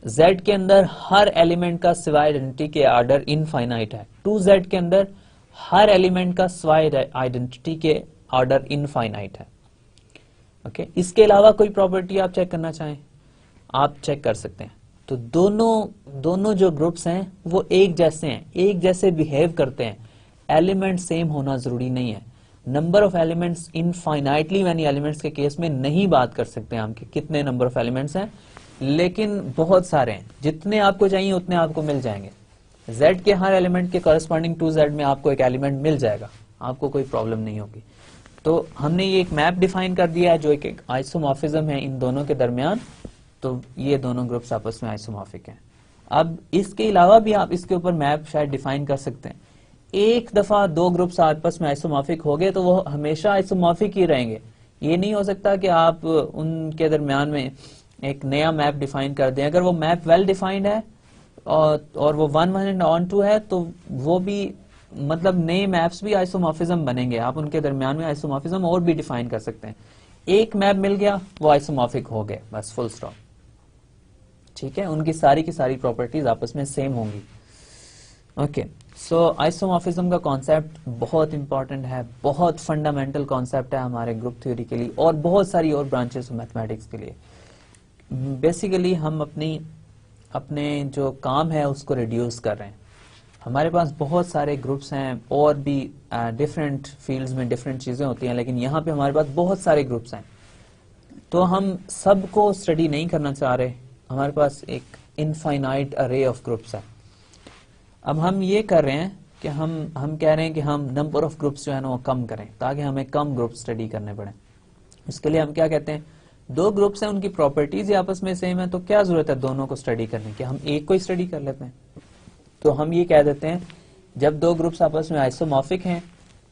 z के अंदर हर एलिमेंट का सिवाय आइडेंटिटी के ऑर्डर इनफाइनाइट है, 2z के अंदर हर एलिमेंट का सिवाय आइडेंटिटी के ऑर्डर इनफाइनाइट है। ओके, इसके अलावा कोई प्रॉपर्टी आप चेक करना चाहें, आप चेक कर सकते हैं। तो दोनों जो ग्रुप्स हैं वो एक जैसे हैं, एक जैसे बिहेव करते हैं। एलिमेंट सेम होना जरूरी नहीं है। Number of elements infinitely many elements के केस में नहीं बात कर सकते हम कि कितने नंबर ऑफ एलिमेंट्स हैं, लेकिन बहुत सारे हैं, जितने आपको चाहिए उतने आपको मिल जाएंगे। z के हर एलिमेंट के करस्पॉन्डिंग 2z में आपको एक एलिमेंट मिल जाएगा, आपको कोई प्रॉब्लम नहीं होगी। तो हमने ये एक मैप डिफाइन कर दिया है जो एक आइसोमॉर्फिज्म है इन दोनों के दरमियान। तो ये दोनों ग्रुप्स आपस में आइसोमॉर्फिक हैं। अब इसके अलावा भी आप इसके ऊपर मैप शायद डिफाइन कर सकते हैं। एक दफा दो ग्रुप्स आपस में आइसोमॉर्फिक हो गए तो वो हमेशा आइसोमॉर्फिक ही रहेंगे। ये नहीं हो सकता कि आप उनके दरमियान में एक नया मैप डिफाइन कर दें। अगर वो मैप वेल डिफाइंड है और वो 1 ऑन 2 है तो वो भी मतलब नए मैप्स भी आइसोमॉर्फिज्म बनेंगे। आप उनके दरमियान में आइसोमॉर्फिज्म और भी डिफाइन कर सकते हैं। एक मैप मिल गया वो आइसोमॉर्फिक हो गए, बस फुल स्टॉप। ठीक है, उनकी सारी की सारी प्रॉपर्टीज आपस में सेम होंगी। ओके, सो आइसोमॉर्फिज्म का कॉन्सेप्ट बहुत इंपॉर्टेंट है, बहुत फंडामेंटल कॉन्सेप्ट है हमारे ग्रुप थ्योरी के लिए और बहुत सारी और ब्रांचेस ऑफ मैथमेटिक्स के लिए। बेसिकली हम अपने जो काम है उसको रिड्यूस कर रहे हैं। हमारे पास बहुत सारे ग्रुप्स हैं और भी डिफरेंट फील्ड्स में डिफरेंट चीजें होती हैं, लेकिन यहाँ पे हमारे पास बहुत सारे ग्रुप्स हैं तो हम सबको स्टडी नहीं करना चाह रहे। हमारे पास एक इनफाइनाइट अरे ऑफ ग्रुप्स है। अब हम ये कर रहे हैं कि हम कह रहे हैं कि हम नंबर ऑफ ग्रुप्स जो है ना वो कम करें ताकि हमें कम ग्रुप स्टडी करने पड़े। इसके लिए हम क्या कहते हैं, दो ग्रुप्स हैं, उनकी प्रॉपर्टीज आपस में सेम है तो क्या जरूरत है दोनों को स्टडी करने की, हम एक को ही स्टडी कर लेते हैं। तो हम ये कह देते हैं जब दो ग्रुप्स आपस में आइसोमॉर्फिक हैं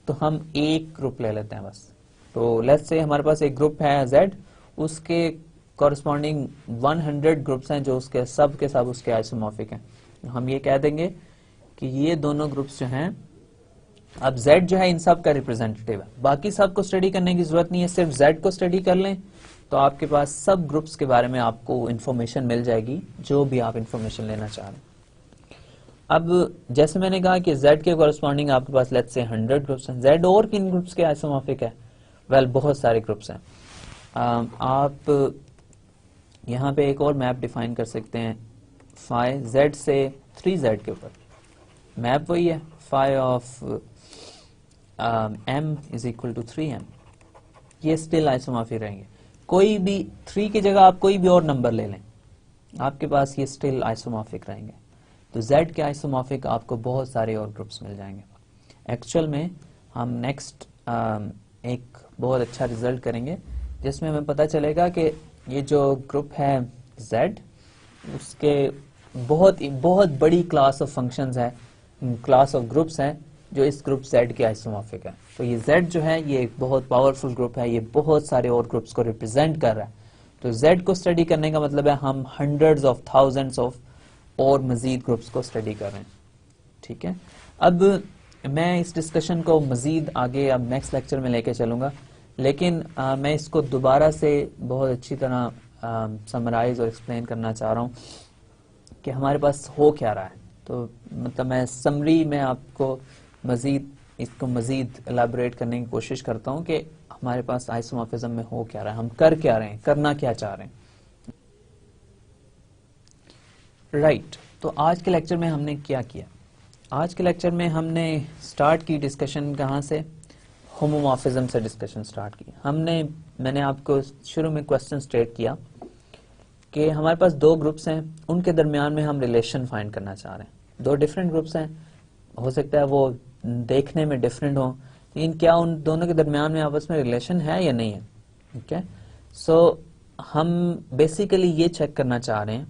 तो हम एक ग्रुप ले लेते हैं बस। तो लेट्स से हमारे पास एक ग्रुप है z, उसके कॉरस्पॉन्डिंग 100 ग्रुप्स हैं जो उसके सब के सब उसके आइसोमॉर्फिक हैं। हम ये कह देंगे कि ये दोनों ग्रुप्स जो हैं, अब z जो है इन सब का रिप्रेजेंटेटिव है, बाकी सब को स्टडी करने की जरूरत नहीं है, सिर्फ z को स्टडी कर लें तो आपके पास सब ग्रुप्स के बारे में आपको इंफॉर्मेशन मिल जाएगी जो भी आप इंफॉर्मेशन लेना चाह रहे हैं। अब जैसे मैंने कहा कि z के कॉरस्पॉन्डिंग आपके पास लेट्स से 100 ग्रुप्स हैं। z और किन ग्रुप्स के आइसोमॉर्फिक है? वेल बहुत सारे ग्रुप्स हैं। आप यहाँ पे एक और मैप डिफाइन कर सकते हैं फाई z से 3z के ऊपर। मैप वही है, phi of m is equal to 3m। ये स्टिल आइसोमॉर्फिक रहेंगे। कोई भी 3 की जगह आप कोई भी और नंबर ले लें, आपके पास ये स्टिल आइसोमॉर्फिक रहेंगे। तो z के आइसोमॉर्फिक आपको बहुत सारे और ग्रुप्स मिल जाएंगे। एक्चुअल में हम नेक्स्ट एक बहुत अच्छा रिजल्ट करेंगे जिसमें हमें पता चलेगा कि ये जो ग्रुप है z, उसके बहुत बड़ी क्लास ऑफ फंक्शंस है, क्लास ऑफ ग्रुप्स हैं जो इस ग्रुप z के आइसोमॉर्फिक है। तो ये z जो है ये एक बहुत पावरफुल ग्रुप है, ये बहुत सारे और ग्रुप्स को रिप्रेजेंट कर रहा है। तो z को स्टडी करने का मतलब है हम हंड्रेड्स ऑफ थाउजेंड्स ऑफ और मजीद ग्रुप्स को स्टडी कर रहे हैं। ठीक है, अब मैं इस डिस्कशन को मजीद आगे अब नेक्स्ट लेक्चर में लेके चलूंगा, लेकिन मैं इसको दोबारा से बहुत अच्छी तरह समराइज और एक्सप्लेन करना चाह रहा हूँ कि हमारे पास हो क्या रहा है। तो मतलब मैं समरी में आपको इसको मजीद एलाबोरेट करने की कोशिश करता हूँ कि हमारे पास आइसोमॉर्फिज्म में हो क्या रहा है, हम कर क्या रहे हैं, करना क्या चाह रहे हैं। राइट, तो आज के लेक्चर में हमने क्या किया? आज के लेक्चर में हमने स्टार्ट की डिस्कशन कहाँ से? होमोमॉर्फिज्म से डिस्कशन स्टार्ट की। मैंने आपको शुरू में क्वेश्चन स्टेट किया कि हमारे पास दो ग्रुप्स हैं, उनके दरमियान में हम रिलेशन फाइंड करना चाह रहे हैं। दो डिफरेंट ग्रुप्स हैं, हो सकता है वो देखने में डिफरेंट हो, लेकिन क्या उन दोनों के दरमियान में आपस में रिलेशन है या नहीं है? ओके, सो हम बेसिकली ये चेक करना चाह रहे हैं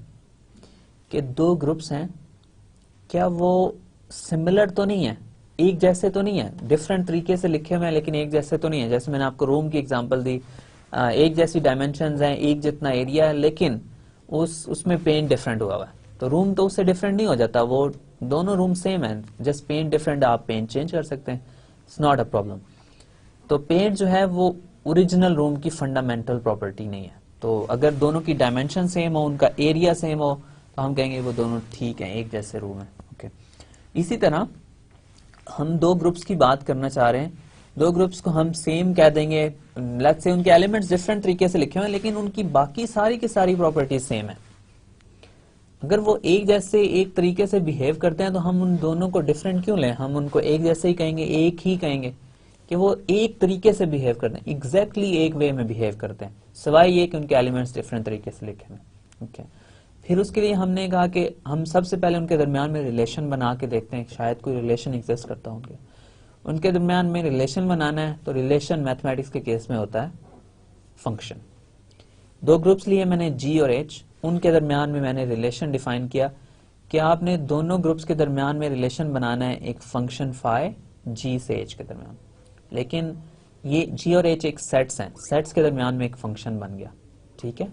कि दो ग्रुप्स हैं, क्या वो सिमिलर तो नहीं है, एक जैसे तो नहीं है, डिफरेंट तरीके से लिखे हुए हैं लेकिन एक जैसे तो नहीं है। जैसे मैंने आपको रूम की एग्जांपल दी, एक जैसी डायमेंशंस हैं, एक जितना एरिया है, लेकिन उसमें पेंट डिफरेंट हुआ हुआ है, तो रूम तो उससे डिफरेंट नहीं हो जाता, वो दोनों रूम सेम है, जस्ट पेंट डिफरेंट, आप पेंट चेंज कर सकते हैं, इट्स नॉट अ प्रॉब्लम। तो पेंट जो है वो ओरिजिनल रूम की फंडामेंटल प्रॉपर्टी नहीं है। तो अगर दोनों की डायमेंशन सेम हो, उनका एरिया सेम हो, तो हम कहेंगे वो दोनों ठीक है, एक जैसे रूम है। ओके, इसी तरह हम दो ग्रुप्स की बात करना चाह रहे हैं, दो ग्रुप्स को हम सेम कह देंगे, लेट्स से उनके एलिमेंट्स डिफरेंट तरीके से लिखे हुए हैं लेकिन उनकी बाकी सारी की सारी प्रॉपर्टीज सेम है। अगर वो एक जैसे एक तरीके से बिहेव करते हैं तो हम उन दोनों को डिफरेंट क्यों लें, हम उनको एक जैसे ही कहेंगे, एक ही कहेंगे कि वो एक तरीके से बिहेव करते हैं, एग्जैक्टली एक वे में बिहेव करते हैं, सिवाय ये कि उनके एलिमेंट्स डिफरेंट तरीके से लिखे हैं। ओके, फिर उसके लिए हमने कहा कि हम सबसे पहले उनके दरमियान में रिलेशन बना के देखते हैं, शायद कोई रिलेशन एग्जिस्ट करता हो उनके दरमियान में रिलेशन बनाना है। तो रिलेशन मैथमेटिक्स के केस में होता है फंक्शन। दो ग्रुप्स लिए मैंने जी और एच, उनके दरमियान में मैंने रिलेशन डिफाइन किया कि आपने दोनों ग्रुप्स के दरमियान में रिलेशन बनाना है एक फंक्शन फाई जी से एच के दरमियान, लेकिन ये जी और एच एक सेट्स हैं, सेट्स के दरमियान में एक फंक्शन बन गया। ठीक है,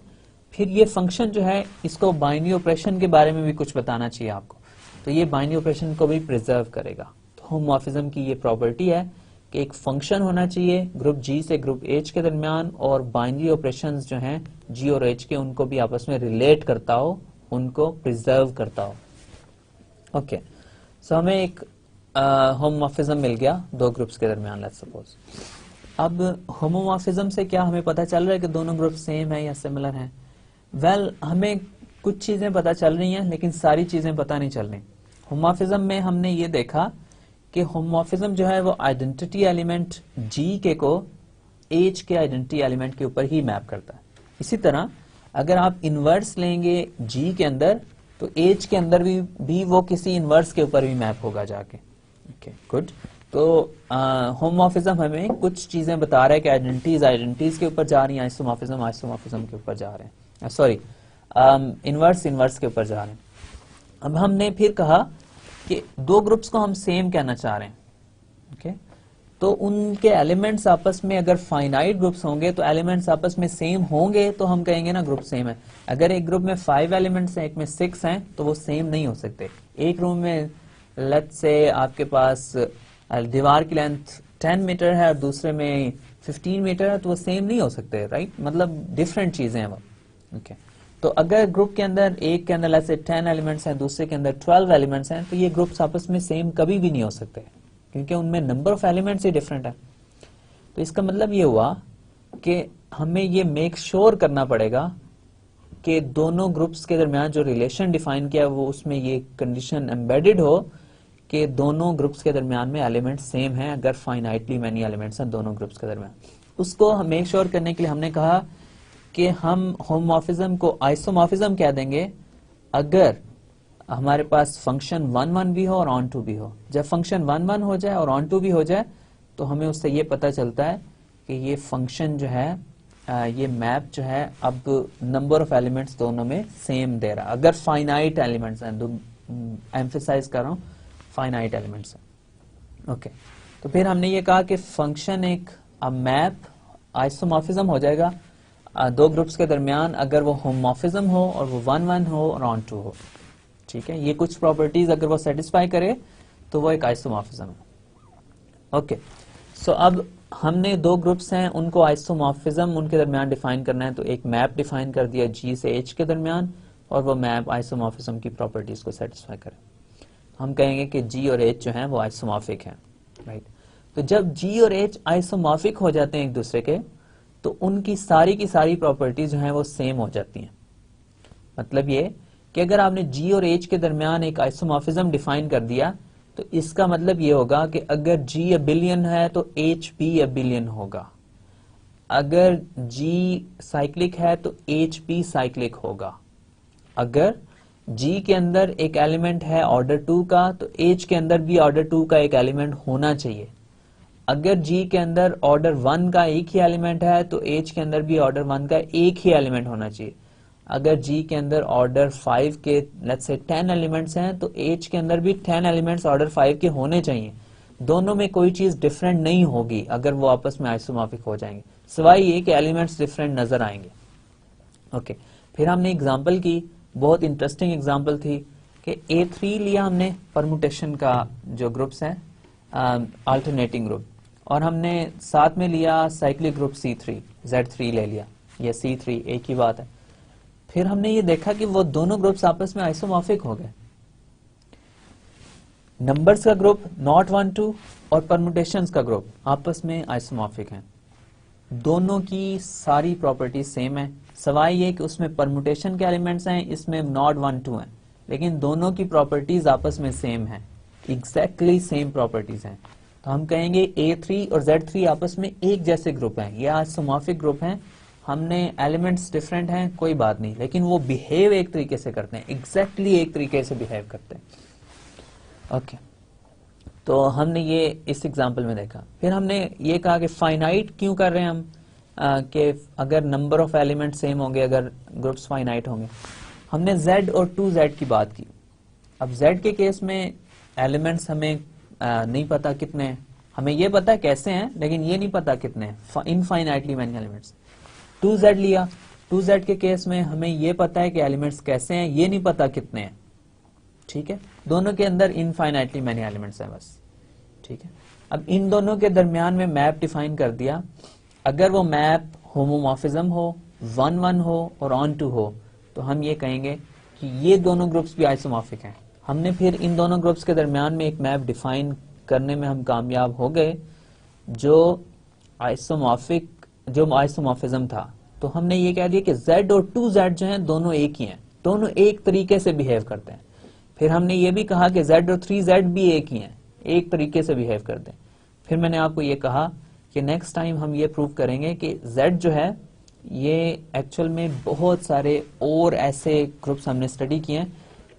फिर ये फंक्शन जो है इसको बाइनरी ऑपरेशन के बारे में भी कुछ बताना चाहिए आपको, तो ये बाइनरी ऑपरेशन को भी प्रिजर्व करेगा। तो होमोमॉर्फिज्म की ये प्रॉपर्टी है कि एक फंक्शन होना चाहिए ग्रुप जी से ग्रुप एच के दरमियान, और बाइनरी ऑपरेशंस जो हैं जी और एच के, उनको भी आपस में रिलेट करता हो, उनको प्रिजर्व करता हो। ओके, सो हमें एक होमोमॉर्फिज्म मिल गया दो ग्रुप्स के दरमियान, लेट्स सपोज। अब होमोमॉर्फिज्म से क्या हमें पता चल रहा है कि दोनों ग्रुप सेम है या सिमिलर हैं? वेल, हमें कुछ चीजें पता चल रही हैं लेकिन सारी चीजें पता नहीं चल रही। होमोमॉर्फिज्म में हमने ये देखा कि होमोमॉर्फिज्म जो है वो आइडेंटिटी एलिमेंट जी के को एच के आइडेंटिटी एलिमेंट के ऊपर ही मैप करता है। इसी तरह अगर आप इनवर्स लेंगे जी के अंदर, तो एच के अंदर भी वो किसी इनवर्स के ऊपर भी मैप होगा जाके। Okay, good. तो होमोमॉर्फिज्म हमें कुछ चीजें बता रहा है कि आइडेंटिटीज के ऊपर जा रही हैं, आइसोमॉर्फिज्म के ऊपर जा रहे हैं, सॉरी इनवर्स के ऊपर जा रहे हैं। अब हमने फिर कहा कि दो ग्रुप्स को हम सेम कहना चाह रहे हैं। ओके, तो उनके एलिमेंट्स आपस में अगर फाइनाइट ग्रुप्स होंगे तो एलिमेंट्स आपस में सेम होंगे तो हम कहेंगे ना ग्रुप सेम है। अगर एक ग्रुप में 5 एलिमेंट्स हैं, एक में 6 हैं, तो वो सेम नहीं हो सकते। एक रूम में लेट्स से आपके पास दीवार की लेंथ 10 मीटर है और दूसरे में 15 मीटर है, तो वो सेम नहीं हो सकते, राइट? मतलब डिफरेंट चीजें हैं वो। ओके, तो अगर ग्रुप के अंदर एक के अंदर लेट्स से 10 एलिमेंट्स हैं, दूसरे के अंदर 12 एलिमेंट्स हैं, तो ये ग्रुप्स आपस में सेम कभी भी नहीं हो सकते क्योंकि उनमें number of elements he different है। तो इसका मतलब ये हुआ कि हमें ये मेक श्योर करना पड़ेगा कि दोनों ग्रुप्स के दरमियान जो रिलेशन डिफाइन किया वो उसमें ये कंडीशन एम्बेडेड हो कि दोनों ग्रुप्स के दरमियान में एलिमेंट्स सेम हैं, अगर फाइनाइटली मैनी एलिमेंट्स हैं दोनों ग्रुप्स के दरमियान। उसको हम मेक श्योर करने के लिए हमने कहा कि हम होमोमॉर्फिज्म को आइसोमॉर्फिज्म कह देंगे अगर हमारे पास फंक्शन 1 भी हो और ऑन टू भी हो। जब फंक्शन 1 हो जाए और ऑन टू भी हो जाए तो हमें उससे ये पता चलता है कि ये फंक्शन जो है ये मैप जो है अब नंबर ऑफ एलिमेंट्स दोनों में सेम दे रहा है, अगर फाइनाइट एलिमेंट्स हैं, एम्फेसाइज कर रहा हूं फाइनाइट एलिमेंट्स हैं। ओके, तो फिर हमने ये कहा कि फंक्शन एक मैप आइसोमॉर्फिज्म हो जाएगा दो ग्रुप्स के दरमियान अगर वो होमोमॉर्फिज्म हो और वो 1 हो और ऑन टू हो। ठीक है, ये कुछ प्रॉपर्टीज अगर वो सेटिस्फाई करे तो वो एक आइसोमॉर्फिज्म है। ओके, सो अब हमने दो ग्रुप्स हैं, उनको आइसोमॉर्फिज्म उनके दरमियान डिफाइन करना है, तो एक मैप डिफाइन कर दिया जी से एच के दरमियान और वो मैप आइसोमॉर्फिज्म की प्रॉपर्टीज को सेटिस्फाई करे। हम कहेंगे कि जी और एच जो है वो आइसोमॉर्फिक है, राइट? तो जब जी और एच आइसोमॉर्फिक हो जाते हैं एक दूसरे के, तो उनकी सारी की सारी प्रॉपर्टीज जो हैं वो सेम हो जाती हैं। मतलब ये कि अगर आपने जी और एच के दरमियान एक आइसोमॉर्फिज्म डिफाइन कर दिया तो इसका मतलब ये होगा कि अगर जी अबिलियन है तो एच भी अबिलियन होगा, अगर जी साइक्लिक है तो एच भी साइक्लिक होगा, अगर G के अंदर एक एलिमेंट है ऑर्डर 2 का, तो H के अंदर भी ऑर्डर 2 का एक एलिमेंट होना चाहिए। अगर G के अंदर ऑर्डर 1 का एक ही एलिमेंट है तो H के अंदर भी ऑर्डर 1 का एक ही एलिमेंट होना चाहिए। अगर G के अंदर ऑर्डर 5 के लेट्स से 10 एलिमेंट्स हैं तो H के अंदर भी 10 एलिमेंट्स ऑर्डर 5 के होने चाहिए। दोनों में कोई चीज डिफरेंट नहीं होगी अगर वो आपस में आइसोमॉर्फिक हो जाएंगे, सिवाय ये कि एलिमेंट्स डिफरेंट नजर आएंगे। ओके, फिर हमने एग्जांपल की, बहुत इंटरेस्टिंग एग्जांपल थी कि A3 लिया हमने परमुटेशन का जो ग्रुप्स हैं अल्टरनेटिंग ग्रुप, और हमने साथ में लिया साइक्लिक ग्रुप C3 Z3 ले लिया, या C3 एक ही बात है। फिर हमने ये देखा कि वो दोनों ग्रुप्स आपस में आइसोमॉर्फिक हो गए। नंबर्स का ग्रुप नॉट 1 2 और परमुटेशंस का ग्रुप आपस में आइसोमॉर्फिक हैं। दोनों की सारी प्रॉपर्टीज सेम है, सवाल ये कि उसमें परमुटेशन के एलिमेंट्स हैं, इसमें नॉट 1 2 हैं, लेकिन दोनों की प्रॉपर्टीज आपस में सेम है, एग्जैक्टली सेम प्रॉपर्टीज हैं। तो हम कहेंगे A3 और Z3 आपस में एक जैसे ग्रुप हैं, ये आइसोमॉर्फिक ग्रुप हैं। हमने एलिमेंट्स डिफरेंट हैं कोई बात नहीं, लेकिन वो बिहेव एक तरीके से करते हैं, एग्जैक्टली एक तरीके से बिहेव करते हैं। ओके, तो हमने ये इस एग्जांपल में देखा। फिर हमने ये कहा कि फाइनाइट क्यों कर रहे हैं हम, कि अगर नंबर ऑफ एलिमेंट सेम होंगे, अगर ग्रुप्स फाइनाइट होंगे। हमने Z और 2Z की बात की। अब Z के केस में एलिमेंट्स हमें नहीं पता कितने हैं, हमें ये पता है कैसे हैं, लेकिन ये नहीं पता कितने हैं, इनफाइनाइटली मैनी एलिमेंट्स। 2Z लिया, 2Z के केस में हमें ये पता है कि एलिमेंट्स कैसे हैं, ये नहीं पता कितने हैं। ठीक है, दोनों के अंदर इनफाइनाइटली मैनी एलिमेंट्स हैं बस। ठीक है, अब इन दोनों के दरमियान में मैप डिफाइन कर दिया। अगर वो मैप होमोमॉर्फिज्म हो, 1 1 हो और ऑन टू हो, तो हम ये कहेंगे कि ये दोनों ग्रुप्स भी आइसोमॉर्फिक हैं। हमने फिर इन दोनों ग्रुप्स के दरमियान में एक मैप डिफाइन करने में हम कामयाब हो गए जो आइसोमॉर्फिज्म था। तो हमने ये कह दिया कि Z और 2Z जो हैं दोनों एक ही हैं, दोनों एक तरीके से बिहेव करते हैं। फिर हमने ये भी कहा कि Z और 3Z भी एक ही हैं, एक तरीके से बिहेव करते हैं। फिर मैंने आपको ये कहा कि नेक्स्ट टाइम हम ये प्रूव करेंगे कि Z जो है ये एक्चुअल में बहुत सारे और ऐसे ग्रुप्स हमने स्टडी किए हैं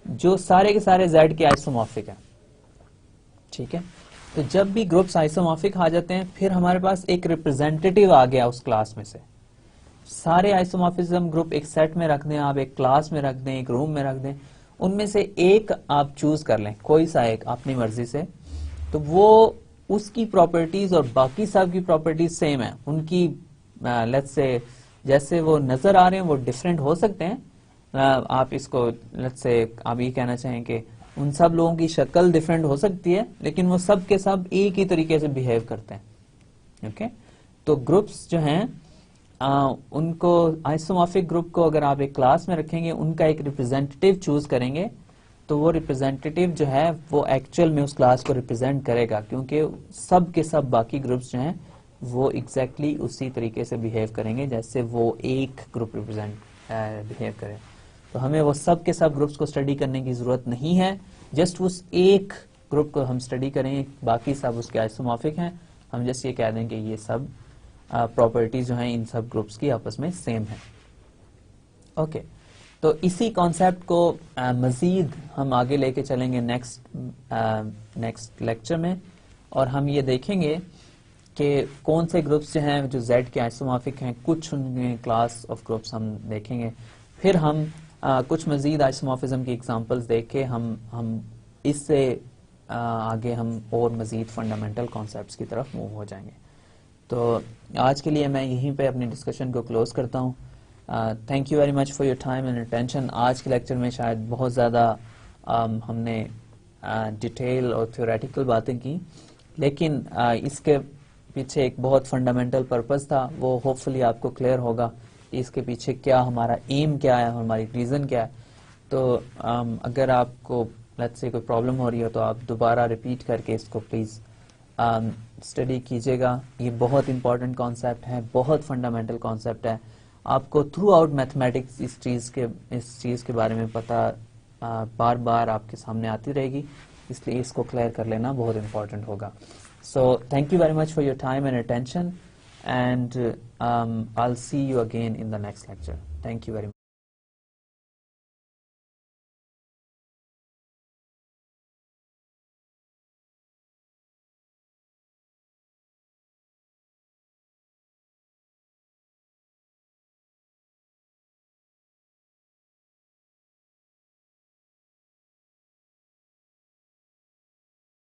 जो सारे के सारे Z के आइसोमॉर्फिक हैं। ठीक है, तो जब भी ग्रुप्स आइसोमॉर्फिक आ जाते हैं, फिर हमारे पास एक रिप्रेजेंटेटिव आ गया उस क्लास में से। सारे आइसोमॉर्फिज्म ग्रुप एक सेट में रख दें, आप एक क्लास में रख दें, एक रूम में रख दें, उनमें से एक आप चूज कर लें, कोई सा एक अपनी मर्जी से, तो वो उसकी प्रॉपर्टीज और बाकी सब की प्रॉपर्टीज सेम है। उनकी लेट्स से जैसे वो नजर आ रहे हैं वो डिफरेंट हो सकते हैं। आप इसको लेट्स से आप ये कहना चाहें कि उन सब लोगों की शक्ल डिफरेंट हो सकती है, लेकिन वो सब के सब एक ही तरीके से बिहेव करते हैं। ओके, तो ग्रुप्स जो हैं उनको आइसोमॉर्फिक ग्रुप को अगर आप एक क्लास में रखेंगे, उनका एक रिप्रेजेंटेटिव चूज करेंगे, तो वो रिप्रेजेंटेटिव जो है वो एक्चुअल में उस क्लास को रिप्रेजेंट करेगा, क्योंकि सब के सब बाकी ग्रुप्स जो हैं वो एग्जैक्टली उसी तरीके से बिहेव करेंगे जैसे वो एक ग्रुप रिप्रेजेंट बिहेव करे। तो हमें वो सब के सब ग्रुप्स को स्टडी करने की जरूरत नहीं है, जस्ट उस एक ग्रुप को हम स्टडी करें, बाकी सब उसके आइसोमॉर्फिक हैं। हम जस्ट ये कह दें कि ये सब प्रॉपर्टीज जो हैं इन सब ग्रुप्स की आपस में सेम है। ओके, तो इसी कॉन्सेप्ट को मजीद हम आगे लेके चलेंगे नेक्स्ट लेक्चर में, और हम ये देखेंगे कि कौन से ग्रुप्स जो हैं जो Z के आइसोमॉर्फिक हैं, कुछ उनमें क्लास ऑफ ग्रुप्स हम देखेंगे। फिर हम कुछ मजीद आइसोमॉर्फिज्म की एग्जांपल्स देख के हम इससे आगे हम और मजीद फंडामेंटल कॉन्सेप्ट्स की तरफ मूव हो जाएंगे। तो आज के लिए मैं यहीं पे अपनी डिस्कशन को क्लोज करता हूँ। Thank you very much for your time and attention. आज के लेक्चर में शायद बहुत ज़्यादा हमने डिटेल और थ्योरेटिकल बातें की, लेकिन इसके पीछे एक बहुत फंडामेंटल पर्पस था, वो होपफुली आपको क्लियर होगा कि इसके पीछे क्या हमारा एम क्या है, हमारी रीज़न क्या है। तो अगर आपको लेट्स से कोई प्रॉब्लम हो रही हो तो आप दोबारा रिपीट करके इसको प्लीज़ स्टडी कीजिएगा। ये बहुत इंपॉर्टेंट कॉन्सेप्ट है, बहुत फंडामेंटल कॉन्सेप्ट है। आपको थ्रू आउट मैथमेटिक्स इस चीज़ के बारे में पता बार बार आपके सामने आती रहेगी, इसलिए इसको क्लियर कर लेना बहुत इंपॉर्टेंट होगा। So thank you very much for your time and attention, and I'll see you again in the next lecture. Thank you very much.